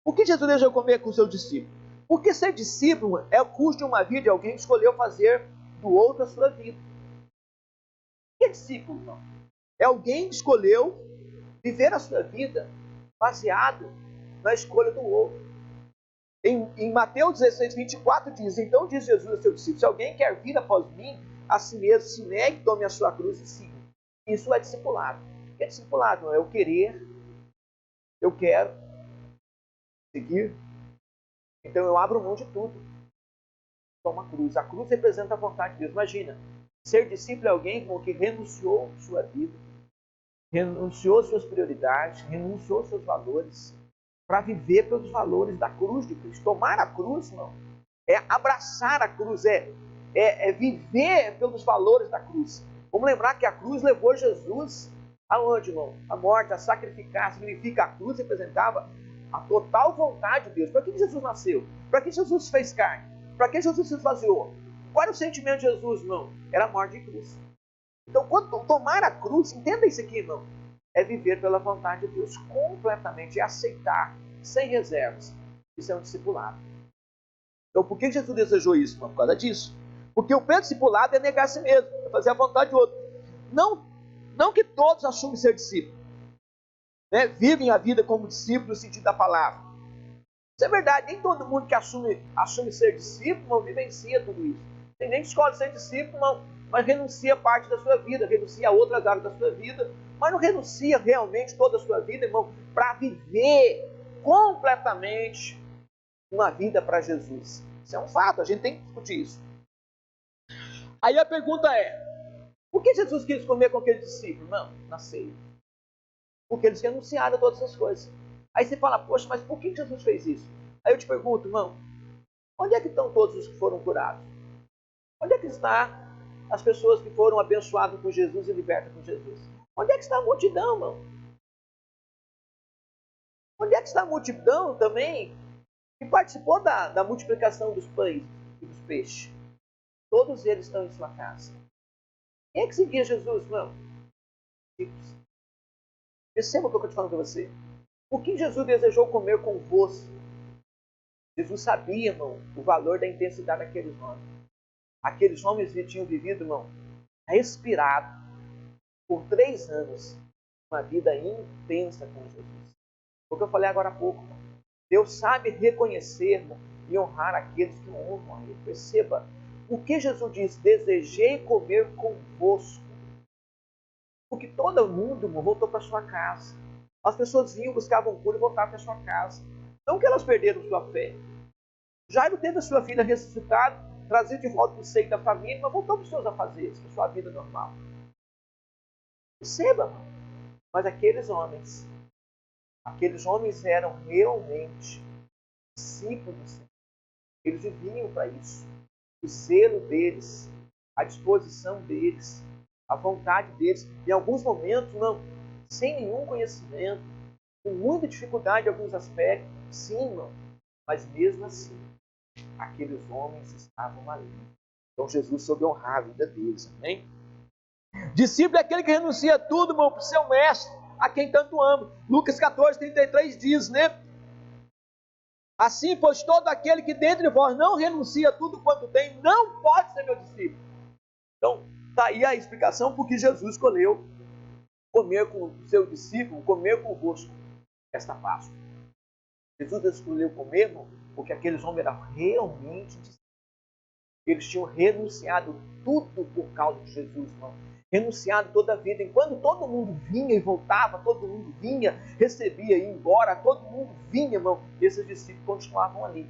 Por que Jesus desejou comer com o seu discípulo? Porque ser discípulo é o custo de uma vida de alguém que escolheu fazer do outro a sua vida. O que é discípulo, irmão? É alguém que escolheu viver a sua vida baseado na escolha do outro. Em Mateus 16, 24 diz, então diz Jesus a seu discípulo, se alguém quer vir após mim, a si mesmo se negue, tome a sua cruz e siga. Isso é discipulado. O que é discipulado? Não é eu querer, eu quero seguir, então eu abro mão de tudo. Toma a cruz. A cruz representa a vontade de Deus. Imagina, ser discípulo é alguém que renunciou sua vida, renunciou suas prioridades, renunciou seus valores, para viver pelos valores da cruz de Cristo. Tomar a cruz, não, é abraçar a cruz, é viver pelos valores da cruz. Vamos lembrar que a cruz levou Jesus aonde, irmão? A morte, a sacrificar. Significa a cruz representava a total vontade de Deus. Para que Jesus nasceu? Para que Jesus fez carne? Para que Jesus se esvaziou? Qual era o sentimento de Jesus, irmão? Era a morte de cruz. Então, quando tomar a cruz, entenda isso aqui, irmão, é viver pela vontade de Deus completamente, é aceitar, sem reservas. Isso é um discipulado. Então, por que Jesus desejou isso, irmão? Por causa disso. Porque o pleno discipulado é negar a si mesmo, é fazer a vontade do outro. Não que todos assumem ser discípulo, né? Vivem a vida como discípulo no sentido da palavra. Isso é verdade, nem todo mundo que assume ser discípulo, não vivencia tudo isso. Tem gente que escolhe ser discípulo, mas renuncia a parte da sua vida, renuncia a outras áreas da sua vida, mas não renuncia realmente toda a sua vida, irmão, para viver completamente uma vida para Jesus. Isso é um fato, a gente tem que discutir isso. Aí a pergunta é, por que Jesus quis comer com aquele discípulo? Não, na ceia. Porque eles renunciaram a todas essas coisas. Aí você fala, poxa, mas por que Jesus fez isso? Aí eu te pergunto, irmão, onde é que estão todos os que foram curados? Onde é que estão as pessoas que foram abençoadas por Jesus e libertas por Jesus? Onde é que está a multidão, irmão? Onde é que está a multidão também que participou da multiplicação dos pães e dos peixes? Todos eles estão em sua casa. Quem é que seguia Jesus, irmão? Perceba o que eu estou te falando para você. Por que Jesus desejou comer convosco? Jesus sabia, irmão, o valor da intensidade daqueles homens. Aqueles homens que tinham vivido, irmão, respirado por 3 anos uma vida intensa com Jesus. O que eu falei agora há pouco. Deus sabe reconhecer, irmão, e honrar aqueles que honram a Ele. Perceba, o que Jesus diz, desejei comer convosco. Porque todo mundo, irmão, voltou para sua casa. As pessoas vinham, buscavam cura e voltavam para sua casa. Não que elas perderam sua fé. Jairo teve a sua filha ressuscitada, trazido de volta para o seio da família, mas voltou para os seus afazeres, para a sua vida normal. Perceba, irmão. Mas aqueles homens eram realmente discípulos do Senhor. Eles viviam para isso. O zelo deles, a disposição deles, a vontade deles, em alguns momentos, não, sem nenhum conhecimento, com muita dificuldade em alguns aspectos, sim, irmão, mas mesmo assim, aqueles homens estavam ali. Então Jesus soube honrar a vida deles, amém? Discípulo é aquele que renuncia tudo, irmão, para o seu mestre, a quem tanto ama. Lucas 14, 33 diz, né? Assim, pois todo aquele que dentre vós não renuncia a tudo quanto tem, não pode ser meu discípulo. Então, está aí a explicação porque Jesus escolheu comer com o seu discípulo, comer convosco esta Páscoa. Jesus escolheu comer, irmão, porque aqueles homens eram realmente discípulos. Eles tinham renunciado tudo por causa de Jesus, irmão. Renunciado toda a vida. Enquanto todo mundo vinha e voltava, todo mundo vinha, recebia e ia embora, todo mundo vinha, irmão, esses discípulos continuavam ali.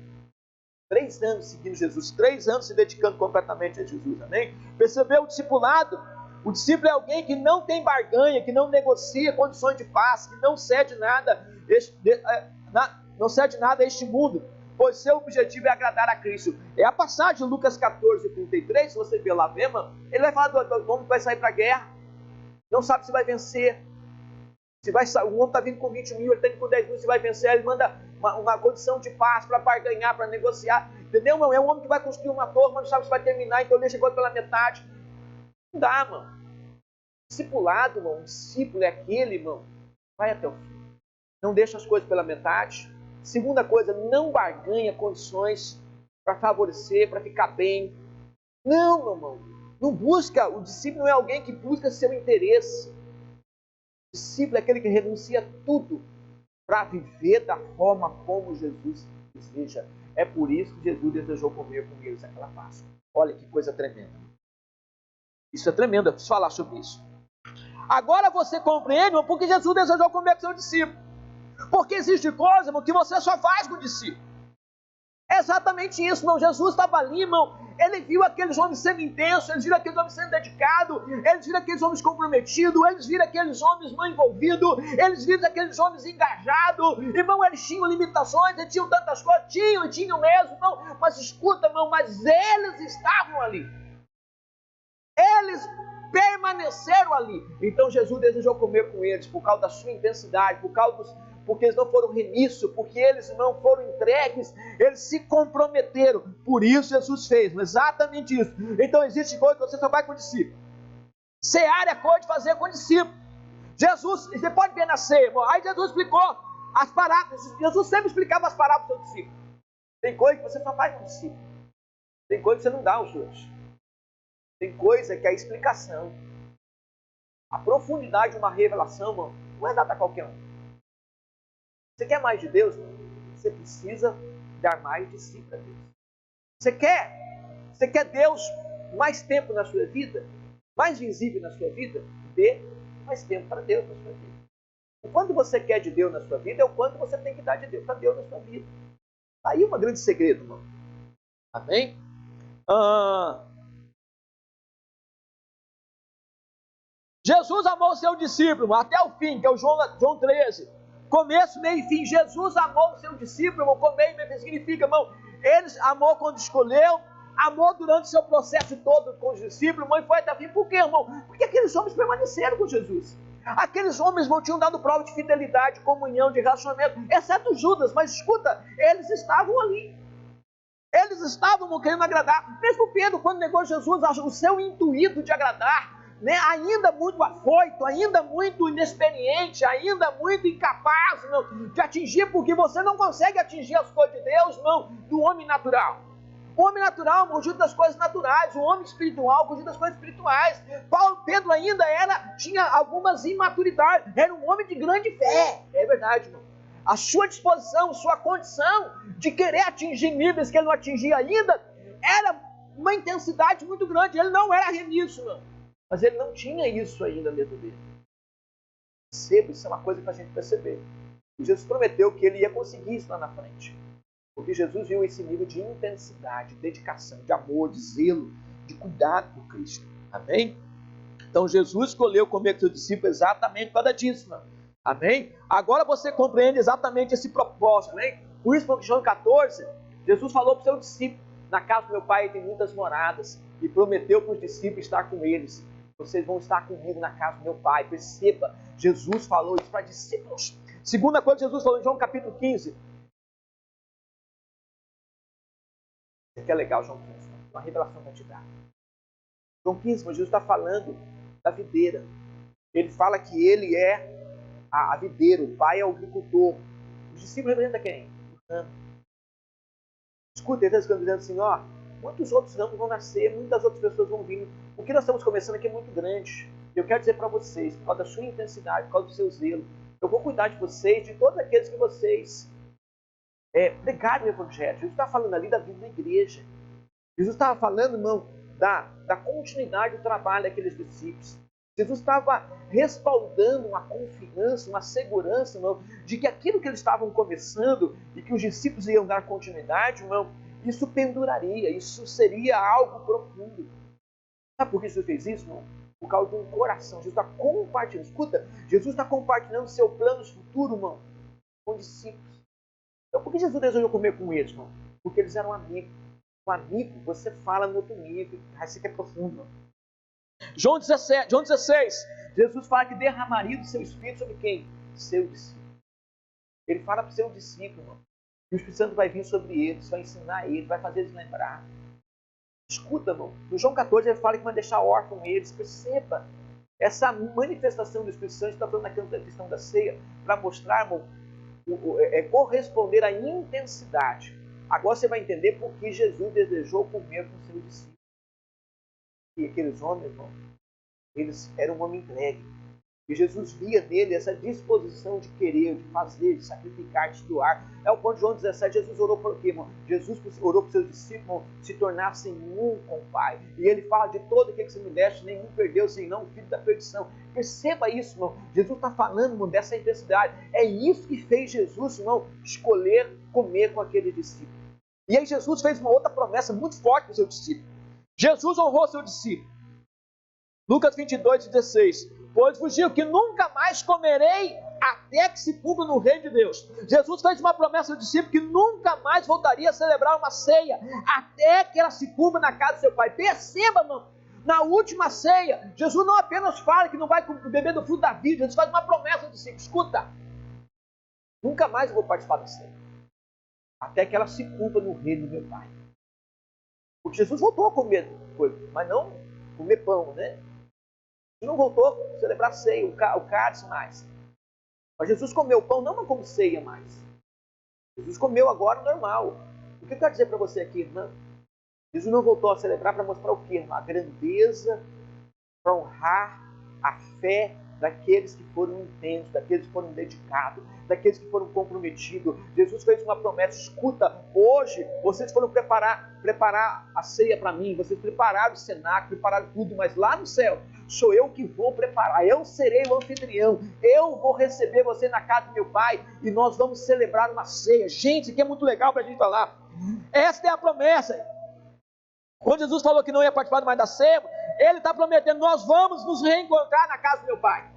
3 anos seguindo Jesus, 3 anos se dedicando completamente a Jesus, amém? Percebeu o discipulado? O discípulo é alguém que não tem barganha, que não negocia condições de paz, que não cede nada, não cede nada a este mundo, pois seu objetivo é agradar a Cristo. É a passagem de Lucas 14, 33, se você ver lá mesmo, ele vai falar do homem que vai sair para a guerra, não sabe se vai vencer, o homem está vindo com 20 mil, ele está vindo com 10 mil, se vai vencer, ele manda uma condição de paz para barganhar, para negociar, entendeu, irmão? É um homem que vai construir uma torre, mas não sabe se vai terminar, então deixa agora pela metade. Não dá, mano. Discipulado, irmão, um discípulo é aquele, irmão, vai até o fim. Não deixa as coisas pela metade. Segunda coisa, não barganha condições para favorecer, para ficar bem. Não, meu irmão. Não busca, o discípulo não é alguém que busca seu interesse. O discípulo é aquele que renuncia tudo para viver da forma como Jesus deseja. É por isso que Jesus desejou comer com eles aquela Páscoa. Olha que coisa tremenda. Isso é tremendo, eu preciso falar sobre isso. Agora você compreende porque Jesus desejou comer com seu discípulo. Porque existe coisa, irmão, que você só faz com o discípulo. É exatamente isso, irmão. Jesus estava ali, irmão. Ele viu aqueles homens sendo intensos, ele viu aqueles homens sendo dedicados, eles viram aqueles homens comprometidos, eles viram aqueles homens mal envolvidos, eles viram aqueles homens engajados. Irmão, eles tinham limitações, eles tinham tantas coisas, tinham mesmo, irmão. Mas escuta, irmão, mas eles estavam ali. Eles permaneceram ali. Então Jesus desejou comer com eles por causa da sua intensidade, porque eles não foram remisso, porque eles não foram entregues, eles se comprometeram. Por isso Jesus fez exatamente isso. Então existe coisa que você só vai com o discípulo. Cear é coisa de fazer com o discípulo. Jesus, você pode ver na ceia, irmão. Aí Jesus explicou as parábolas. Jesus sempre explicava as parábolas para o discípulo. Tem coisa que você só faz com o discípulo. Tem coisa que você não dá aos outros. Tem coisa que é a explicação. A profundidade de uma revelação, irmão, não é dada a qualquer um. Você quer mais de Deus? Você precisa dar mais de si para Deus. Você quer Deus mais tempo na sua vida? Mais visível na sua vida? Dê mais tempo para Deus na sua vida. O quanto você quer de Deus na sua vida é o quanto você tem que dar de Deus para Deus na sua vida. Aí é um grande segredo, irmão. Amém? Jesus amou o seu discípulo até o fim, que é o João 13. Começo, meio e fim. Jesus amou o seu discípulo, irmão. Comer e beber significa, irmão, ele amou quando escolheu, amou durante o seu processo todo com os discípulos, irmão, e foi até o fim. Por quê, irmão? Porque aqueles homens permaneceram com Jesus. Aqueles homens, irmão, tinham dado prova de fidelidade, de comunhão, de relacionamento, exceto Judas. Mas escuta, eles estavam ali. Eles estavam querendo agradar. Mesmo Pedro, quando negou Jesus, o seu intuito de agradar, né, ainda muito afoito, ainda muito inexperiente, ainda muito incapaz, não, de atingir, porque você não consegue atingir as coisas de Deus, não, do homem natural. O homem natural fugiu das coisas naturais, o homem espiritual fugiu das coisas espirituais. Pedro ainda tinha algumas imaturidades, era um homem de grande fé, é verdade, irmão. A sua disposição, sua condição de querer atingir níveis que ele não atingia ainda, era uma intensidade muito grande, ele não era remisso, não. Mas ele não tinha isso ainda dentro dele. Perceba, isso é uma coisa para a gente perceber. E Jesus prometeu que ele ia conseguir isso lá na frente. Porque Jesus viu esse nível de intensidade, de dedicação, de amor, de zelo, de cuidado por Cristo. Amém? Então Jesus escolheu comer com seus discípulos exatamente para disso. Amém? Agora você compreende exatamente esse propósito. Amém? Por isso, em João 14, Jesus falou para o seu discípulo: na casa do meu pai tem muitas moradas. E prometeu para os discípulos estar com eles. Vocês vão estar comigo na casa do meu pai. Perceba, Jesus falou isso para discípulos. Segunda coisa que Jesus falou em João capítulo 15. Isso aqui é legal, João 15. Uma revelação para te dar. João 15, Jesus está falando da videira. Ele fala que ele é a videira, o pai é o agricultor. Os discípulos representam quem? O ramo. Escuta, ele está dizendo assim, ó, muitos outros ramos vão nascer, muitas outras pessoas vão vir. O que nós estamos começando aqui é muito grande. Eu quero dizer para vocês, por causa da sua intensidade, por causa do seu zelo, eu vou cuidar de vocês, de todos aqueles que vocês pregaram o Evangelho. Jesus está falando ali da vida da igreja. Jesus estava falando, irmão, da continuidade do trabalho daqueles discípulos. Jesus estava respaldando uma confiança, uma segurança, irmão, de que aquilo que eles estavam começando e que os discípulos iam dar continuidade, irmão, isso penduraria, isso seria algo profundo. Sabe por que Jesus fez isso, irmão? Por causa de um coração. Jesus está compartilhando. Escuta, Jesus está compartilhando seu plano futuro, irmão, com discípulos. Então, por que Jesus desejou comer com eles, irmão? Porque eles eram amigos. Um amigo, você fala no outro nível. Isso aqui é profundo, irmão. João 16, Jesus fala que derramaria do seu Espírito sobre quem? Seu discípulo. Ele fala para o seu discípulo, irmão, que o Espírito Santo vai vir sobre eles, vai ensinar eles, vai fazer eles lembrar. Escuta, irmão, no João 14 ele fala que vai deixar órfão eles. Perceba, essa manifestação do Espírito Santo está falando naquela questão da ceia, para mostrar, irmão, corresponder à intensidade. Agora você vai entender por que Jesus desejou comer com seus discípulos. E aqueles homens, irmão, eles eram um homem entregue. E Jesus via nele essa disposição de querer, de fazer, de sacrificar, de doar. É o ponto de João 17, Jesus orou por quê, irmão? Jesus orou para os seus discípulos, irmão, se tornassem um com o Pai. E ele fala de todo aquele que se me deste, nenhum perdeu, senão o filho da perdição. Perceba isso, irmão. Jesus está falando, irmão, dessa intensidade. É isso que fez Jesus, irmão, escolher comer com aquele discípulo. E aí Jesus fez uma outra promessa muito forte para o seu discípulo. Jesus honrou seu discípulo. Lucas 22, 16. Pois vos digo que nunca mais comerei até que se cumpra no reino de Deus. Jesus fez uma promessa ao discípulo que nunca mais voltaria a celebrar uma ceia até que ela se cumpra na casa do seu Pai. Perceba, irmão, na última ceia, Jesus não apenas fala que não vai beber do fruto da vida, Jesus faz uma promessa ao discípulo. Escuta, nunca mais eu vou participar da ceia até que ela se cumpra no reino do meu Pai. Porque Jesus voltou a comer coisa, mas não comer pão, né? Jesus não voltou a celebrar ceia, o cálice mais. Mas Jesus comeu pão não como ceia mais. Jesus comeu agora normal. O que eu quero dizer para você aqui, irmã? Jesus não voltou a celebrar para mostrar o quê, irmã? A grandeza, para honrar a fé daqueles que foram intensos, daqueles que foram dedicados, daqueles que foram comprometidos. Jesus fez uma promessa, escuta, hoje vocês foram preparar a ceia para mim, vocês prepararam o cenáculo, prepararam tudo, mas lá no céu, sou eu que vou preparar, eu serei o anfitrião, eu vou receber você na casa do meu Pai e nós vamos celebrar uma ceia. Gente, isso aqui é muito legal para a gente falar. Esta é a promessa. Quando Jesus falou que não ia participar mais da ceia, ele está prometendo, nós vamos nos reencontrar na casa do meu Pai.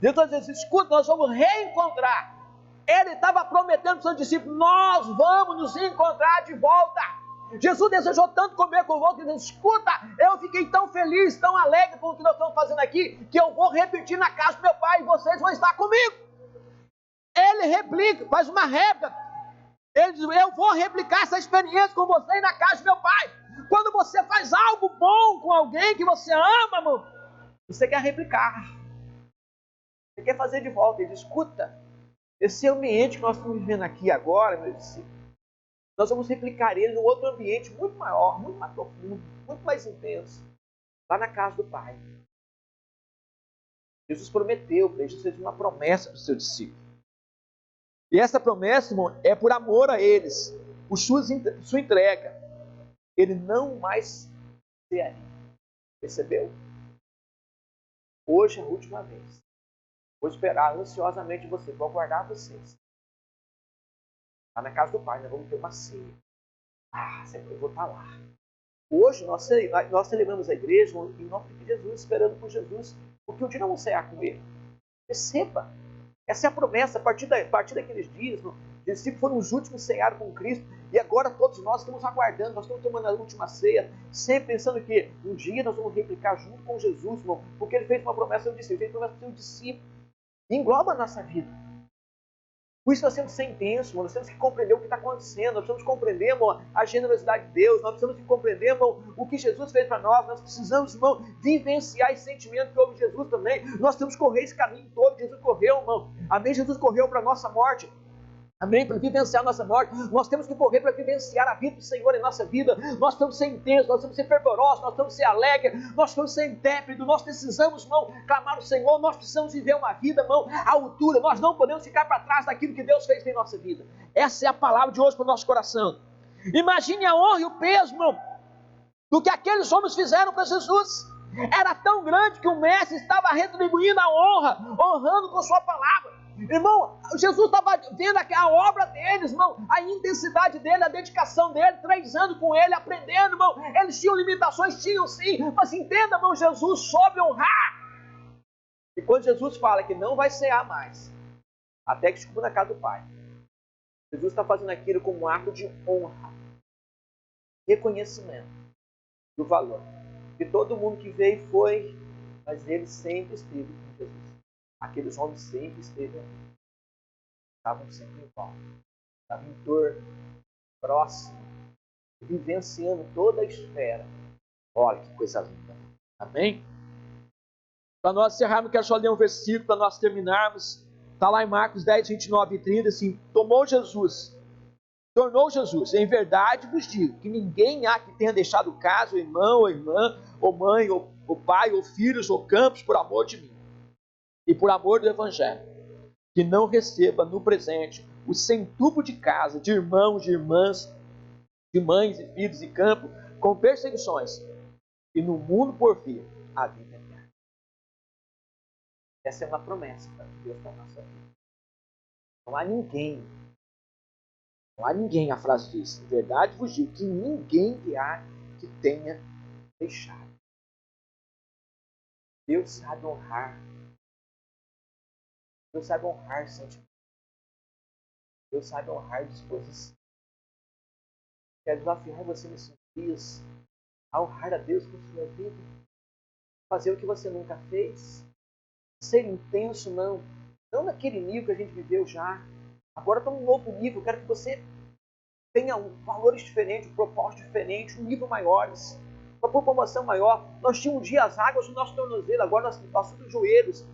Jesus diz, escuta, nós vamos reencontrar. Ele estava prometendo para os seus discípulos, nós vamos nos encontrar de volta. Jesus desejou tanto comer convosco, ele diz, escuta, eu fiquei tão feliz, tão alegre com o que nós estamos fazendo aqui, que eu vou repetir na casa do meu Pai e vocês vão estar comigo. Ele replica, faz uma réplica. Ele diz, eu vou replicar essa experiência com vocês na casa do meu Pai. Quando você faz algo bom com alguém que você ama, irmão, você quer replicar. Você quer fazer de volta. Ele diz, escuta, esse ambiente que nós estamos vivendo aqui agora, meu discípulo, nós vamos replicar ele num outro ambiente muito maior, muito mais profundo, muito mais intenso, lá na casa do Pai. Jesus prometeu, Jesus fez uma promessa para o seu discípulo. E essa promessa, irmão, é por amor a eles, por sua entrega. Ele não mais cearia. Percebeu? Hoje é a última vez. Vou esperar ansiosamente vocês, vou aguardar vocês. Lá na casa do Pai, nós vamos ter uma ceia. Eu vou estar lá. Hoje nós celebramos a igreja em nome de Jesus, esperando por Jesus, porque um dia nós vamos cear com Ele. Perceba, essa é a promessa. A partir daqueles dias, os discípulos foram os últimos que cearam com Cristo, e agora todos nós estamos aguardando, nós estamos tomando a última ceia, sempre pensando que um dia nós vamos replicar junto com Jesus, irmão, porque Ele fez uma promessa ao discípulo, Ele fez uma promessa ao seu discípulo, e engloba a nossa vida. Por isso nós temos que ser intensos, nós temos que compreender o que está acontecendo, nós precisamos compreender, irmão, a generosidade de Deus, nós precisamos compreender, irmão, o que Jesus fez para nós precisamos, irmão, vivenciar esse sentimento que houve em Jesus também. Nós temos que correr esse caminho todo que Jesus correu, irmão. Amém? Jesus correu para a nossa morte. Amém? Para vivenciar a nossa morte, nós temos que correr para vivenciar a vida do Senhor em nossa vida. Nós temos que ser intensos, nós temos que ser fervorosos, nós temos que ser alegres, nós temos que ser intrépidos, nós precisamos, irmão, clamar o Senhor, nós precisamos viver uma vida, irmão, à altura. Nós não podemos ficar para trás daquilo que Deus fez em nossa vida. Essa é a palavra de hoje para o nosso coração. Imagine a honra e o peso, irmão, do que aqueles homens fizeram para Jesus. Era tão grande que o mestre estava retribuindo a honra, honrando com sua palavra. Irmão, Jesus estava vendo a obra deles, irmão, a intensidade dele, a dedicação dele, 3 anos com ele, aprendendo, irmão. Eles tinham limitações, tinham sim, mas entenda, irmão, Jesus soube honrar. E quando Jesus fala que não vai cear mais, até que ficou na casa do Pai, Jesus está fazendo aquilo como um ato de honra, reconhecimento do valor. E todo mundo que veio foi, mas ele sempre esteve com Jesus. Aqueles homens sempre estavam ali. Estavam sempre em volta. Estavam em torno, próximo, vivenciando toda a esfera. Olha que coisa linda. Amém? Para nós encerrarmos, quero só ler um versículo para nós terminarmos. Está lá em Marcos 10, 29 e 30, assim: tornou Jesus, em verdade vos digo, que ninguém há que tenha deixado casa, ou irmão, ou irmã, ou mãe, ou pai, ou filhos, ou campos, por amor de mim, e por amor do Evangelho, que não receba no presente o centuplo de casa, de irmãos, de irmãs, de mães e filhos e campo, com perseguições, e no mundo por vir a vida eterna. Essa é uma promessa para Deus para a nossa vida. Não há ninguém, a frase diz, em verdade vos digo, que ninguém há que tenha deixado. Deus sabe honrar. Deus sabe honrar sentimento. Deus sabe honrar disposição. Quero desafiar você nesses dias a honrar a Deus com sua vida. Fazer o que você nunca fez. Ser intenso, não naquele nível que a gente viveu já. Agora está num novo nível. Eu quero que você tenha valores diferentes, propósitos diferentes, um nível maiores, uma promoção maior. Nós tínhamos um dia as águas no nosso tornozelo, agora nós passamos os joelhos.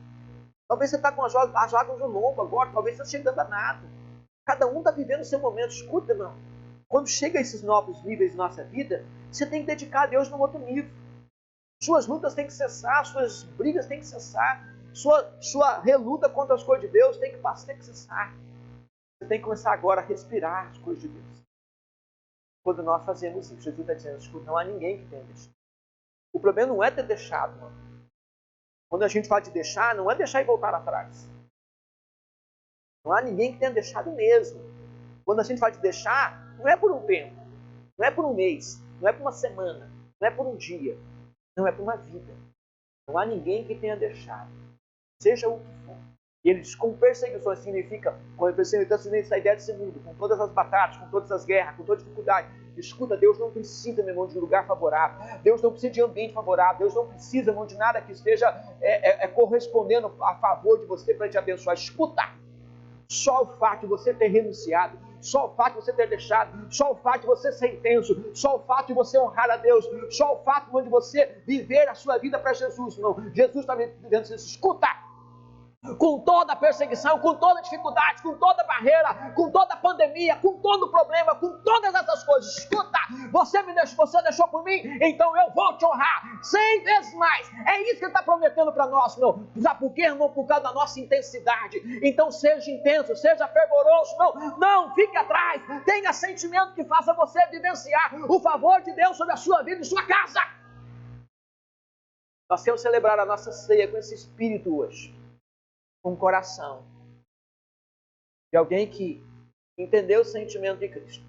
Talvez você está com as águas no lombo agora, talvez você esteja chegando a nada. Cada um está vivendo o seu momento. Escuta, irmão. Quando chega a esses novos níveis na nossa vida, você tem que dedicar a Deus num outro nível. Suas lutas têm que cessar, suas brigas têm que cessar, sua reluta contra as coisas de Deus tem que cessar. Você tem que começar agora a respirar as coisas de Deus. Quando nós fazemos isso, Jesus está dizendo, escuta, não há ninguém que tenha deixado. O problema não é ter deixado, irmão. Quando a gente fala de deixar, não é deixar e voltar atrás. Não há ninguém que tenha deixado mesmo. Quando a gente fala de deixar, não é por um tempo, não é por um mês, não é por uma semana, não é por um dia, não é por uma vida. Não há ninguém que tenha deixado, seja o que for. E ele diz, com perseguições, significa, com perseguições, essa ideia desse mundo, com todas as batalhas, com todas as guerras, com toda dificuldade. Escuta, Deus não precisa, meu irmão, de um lugar favorável. Deus não precisa de ambiente favorável. Deus não precisa, irmão, de nada que esteja correspondendo a favor de você para te abençoar. Escuta, só o fato de você ter renunciado, só o fato de você ter deixado, só o fato de você ser intenso, só o fato de você honrar a Deus, só o fato de você viver a sua vida para Jesus, irmão. Jesus está me dizendo isso, escuta. Com toda a perseguição, com toda a dificuldade, com toda a barreira, com toda a pandemia, com todo o problema, com todas essas coisas, escuta, você deixou por mim, então eu vou te honrar 100 vezes mais. É isso que ele está prometendo para nós, meu. Sabe por quê, irmão? Por causa da nossa intensidade. Então seja intenso, seja fervoroso, não fique atrás, tenha sentimento que faça você vivenciar o favor de Deus sobre a sua vida e sua casa. Nós temos que celebrar a nossa ceia com esse espírito hoje. Com o coração de alguém que entendeu o sentimento de Cristo,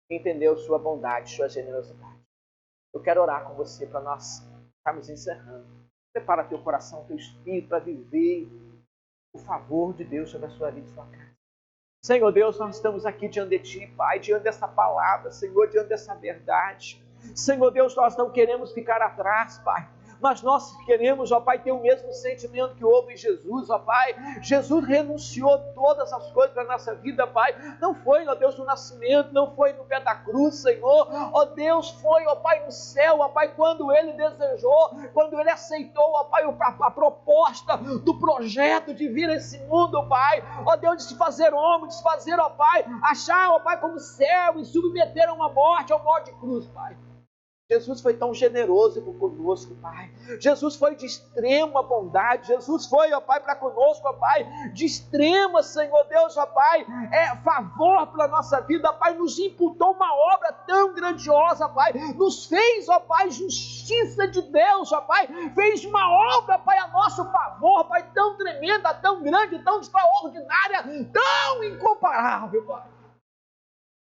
entendeu sua bondade, sua generosidade. Eu quero orar com você para nós estarmos encerrando. Prepara teu coração, teu espírito para viver o favor de Deus sobre a sua vida e sua casa. Senhor Deus, nós estamos aqui diante de Ti, Pai, diante dessa palavra, Senhor, diante dessa verdade. Senhor Deus, nós não queremos ficar atrás, Pai. mas nós queremos, ó Pai, ter o mesmo sentimento que houve em Jesus, ó Pai. Jesus renunciou todas as coisas para a nossa vida, Pai. Não foi, ó Deus, no nascimento, não foi no pé da cruz, Senhor. Ó Deus, foi, ó Pai, no céu, ó Pai, quando Ele desejou, quando Ele aceitou, ó Pai, a proposta do projeto de vir a esse mundo, Pai. Ó Deus, de se fazer homem, de se fazer, ó Pai, achar, ó Pai, como servo e submeter a uma morte de cruz, Pai. Jesus foi tão generoso conosco, Pai. Jesus foi de extrema bondade. Jesus foi, ó Pai, para conosco, ó Pai, de extrema, Senhor Deus, ó Pai, favor pela nossa vida, Pai. Nos imputou uma obra tão grandiosa, Pai. Nos fez, ó Pai, justiça de Deus, ó Pai. Fez uma obra, Pai, a nosso favor, Pai, tão tremenda, tão grande, tão extraordinária, tão incomparável, Pai.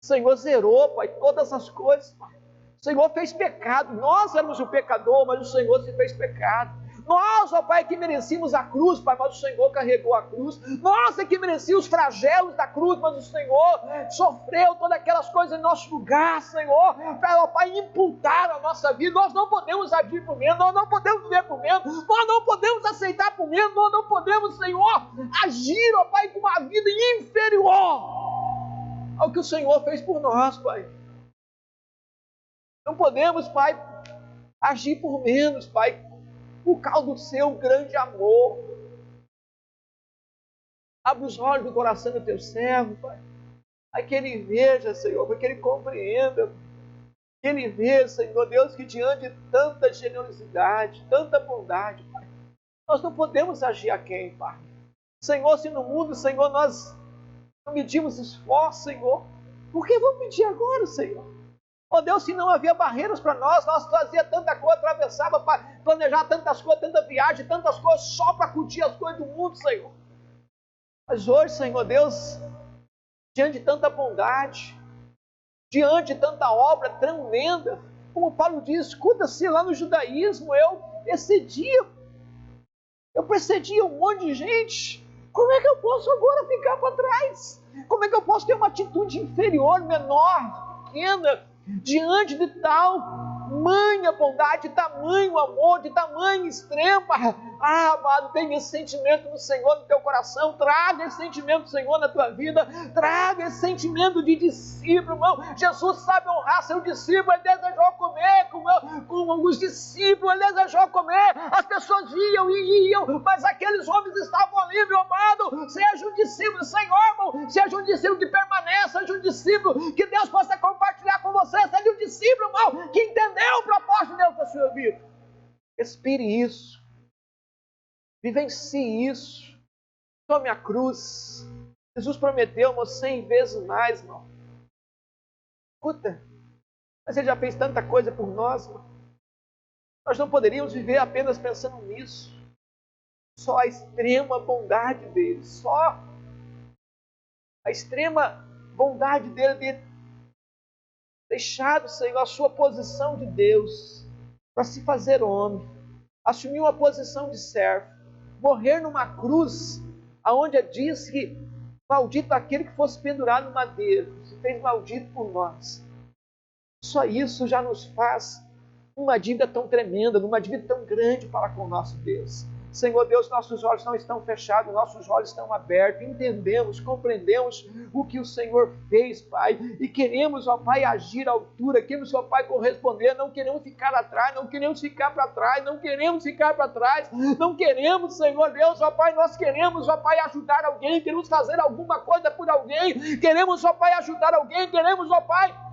O Senhor zerou, Pai, todas as coisas, Pai. O Senhor fez pecado, nós éramos o pecador, mas o Senhor se fez pecado. Nós, ó Pai, que merecíamos a cruz, Pai, mas o Senhor carregou a cruz. Nós é que merecíamos os flagelos da cruz, mas o Senhor sofreu todas aquelas coisas em nosso lugar, Senhor, para, ó Pai, imputar a nossa vida. Nós não podemos agir por menos, nós não podemos viver por menos, nós não podemos aceitar por menos, nós não podemos, Senhor, agir, ó Pai, com uma vida inferior ao que o Senhor fez por nós, Pai. Não podemos, Pai, agir por menos, Pai, por causa do seu grande amor. Abre os olhos do coração do teu servo, Pai, para que ele veja, Senhor, para que ele compreenda, que ele veja, Senhor Deus, que diante de tanta generosidade, tanta bondade, Pai, nós não podemos agir a quem, Pai. Senhor, se no mundo, Senhor, nós não medimos esforço, Senhor, por que vamos medir agora, Senhor? Oh Deus, se não havia barreiras para nós fazia tanta coisa, atravessava para planejar tantas coisas, tanta viagem, tantas coisas, só para curtir as coisas do mundo, Senhor. Mas hoje, Senhor Deus, diante de tanta bondade, diante de tanta obra tremenda, como Paulo diz, escuta-se lá no judaísmo, eu precedia um monte de gente. Como é que eu posso agora ficar para trás? Como é que eu posso ter uma atitude inferior, menor, pequena, diante de tamanha bondade, de tamanho amor, de tamanho extrema? Ah, amado, tenha esse sentimento do Senhor no teu coração, traga esse sentimento do Senhor na tua vida, traga esse sentimento de discípulo, irmão. Jesus sabe honrar seu discípulo, ele desejou comer com os discípulos, ele desejou comer, as pessoas iam e iam, mas aqueles homens estavam ali, meu amado. Seja um discípulo, Senhor, irmão, seja um discípulo que permaneça, seja um discípulo que Deus possa compartilhar com você, seja um discípulo, irmão, que entendeu o propósito de Deus para a sua vida. Respire isso. Vivencie isso. Tome a cruz. Jesus prometeu, irmão, 100 vezes mais, irmão. Escuta, mas Ele já fez tanta coisa por nós, irmão. Nós não poderíamos viver apenas pensando nisso. Só a extrema bondade dele, só a extrema bondade dele de deixado, Senhor, a sua posição de Deus para se fazer homem, assumir uma posição de servo, morrer numa cruz, aonde diz que maldito aquele que fosse pendurado no madeiro, se fez maldito por nós. Só isso já nos faz uma dívida tão tremenda, uma dívida tão grande para com o nosso Deus. Senhor Deus, nossos olhos não estão fechados, nossos olhos estão abertos, entendemos, compreendemos o que o Senhor fez, Pai, e queremos, ó Pai, agir à altura, queremos, ó Pai, corresponder, não queremos ficar atrás, não queremos ficar para trás, não queremos ficar para trás, não queremos, Senhor Deus, ó Pai, nós queremos, ó Pai, ajudar alguém, queremos fazer alguma coisa por alguém, queremos, ó Pai, ajudar alguém, queremos, ó Pai,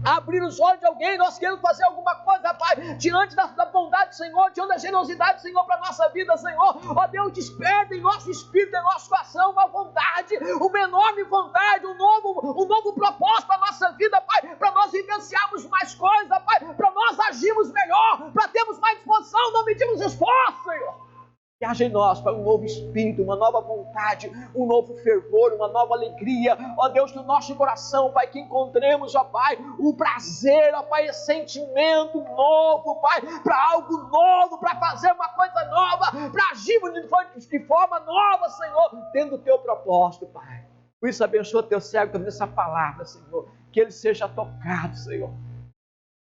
abrir os olhos de alguém, nós queremos fazer alguma coisa, Pai, diante da bondade do Senhor, diante da generosidade do Senhor para a nossa vida, Senhor. Ó Deus, desperta em nosso espírito, em nosso coração, uma vontade, uma enorme vontade, um novo propósito para a nossa vida, Pai, para nós vivenciarmos mais coisas, Pai, para nós agirmos melhor, para termos mais disposição, não medimos esforço, Senhor. Que haja em nós, Pai, um novo espírito, uma nova vontade, um novo fervor, uma nova alegria, ó Deus, no nosso coração, Pai, que encontremos, ó Pai, o prazer, ó Pai, esse sentimento novo, Pai, para algo novo, para fazer uma coisa nova, para agirmos de forma nova, Senhor, tendo o Teu propósito, Pai. Por isso, abençoa Teu servo também essa palavra, Senhor, que ele seja tocado, Senhor,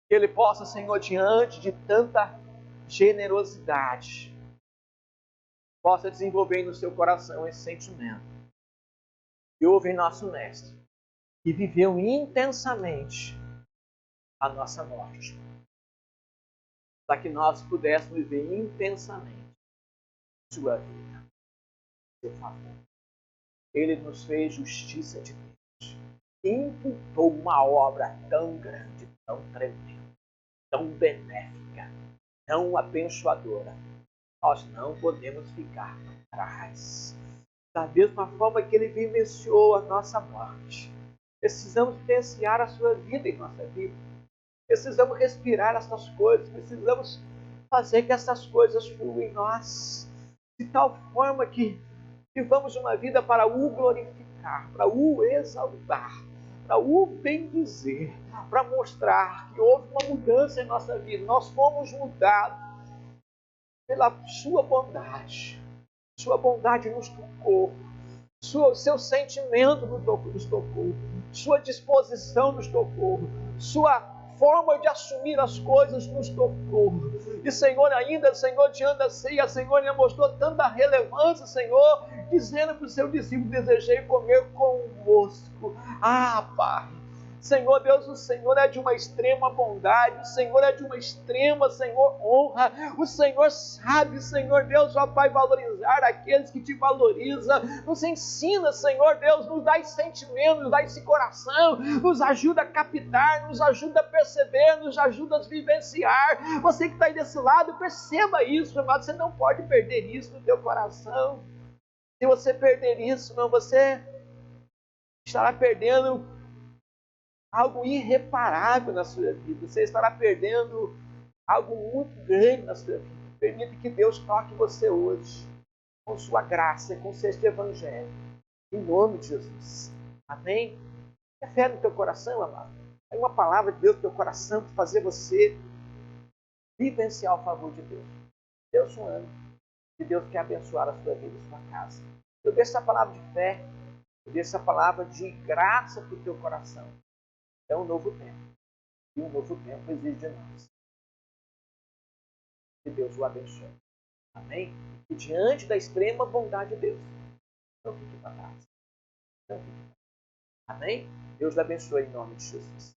que ele possa, Senhor, diante de tanta generosidade, possa desenvolver no seu coração esse sentimento. E houve nosso Mestre, que viveu intensamente a nossa morte, para que nós pudéssemos viver intensamente sua vida. Por favor. Ele nos fez justiça de Deus. Imputou uma obra tão grande, tão tremenda, tão benéfica, tão abençoadora. Nós não podemos ficar para trás. Da mesma forma que ele vivenciou a nossa morte, precisamos vivenciar a sua vida em nossa vida. Precisamos respirar essas coisas, precisamos fazer que essas coisas fluam em nós, de tal forma que vivamos uma vida para o glorificar, para o exaltar, para o bendizer, para mostrar que houve uma mudança em nossa vida. Nós fomos mudados pela sua bondade. Sua bondade nos tocou. Seu sentimento nos tocou. Sua disposição nos tocou. Sua forma de assumir as coisas nos tocou. E Senhor, ainda, Senhor, diante da ceia, Senhor, Ele mostrou tanta relevância, Senhor, dizendo para o seu discípulo: desejei comer convosco. Ah, Pai, Senhor Deus, o Senhor é de uma extrema bondade, o Senhor é de uma extrema, Senhor, honra. O Senhor sabe, Senhor Deus, ó Pai, valorizar aqueles que te valorizam. Nos ensina, Senhor Deus, nos dá esse sentimento, nos dá esse coração, nos ajuda a captar, nos ajuda a perceber, nos ajuda a vivenciar. Você que está aí desse lado, perceba isso, amado, você não pode perder isso no teu coração. Se você perder isso, irmão, você estará perdendo algo irreparável na sua vida. Você estará perdendo algo muito grande na sua vida. Permita que Deus toque você hoje, com sua graça, com seu evangelho. Em nome de Jesus. Amém? Tenha fé no teu coração, amado. Tem uma palavra de Deus no teu coração para fazer você vivenciar o favor de Deus. Deus te ama. E Deus quer abençoar a sua vida e a sua casa. Eu deixo essa palavra de fé, eu deixo essa palavra de graça para o teu coração. É um novo tempo. E um novo tempo exige de nós. Que Deus o abençoe. Amém? E diante da extrema bondade de Deus, não fique para trás. Não fique para trás. Amém? Deus o abençoe em nome de Jesus.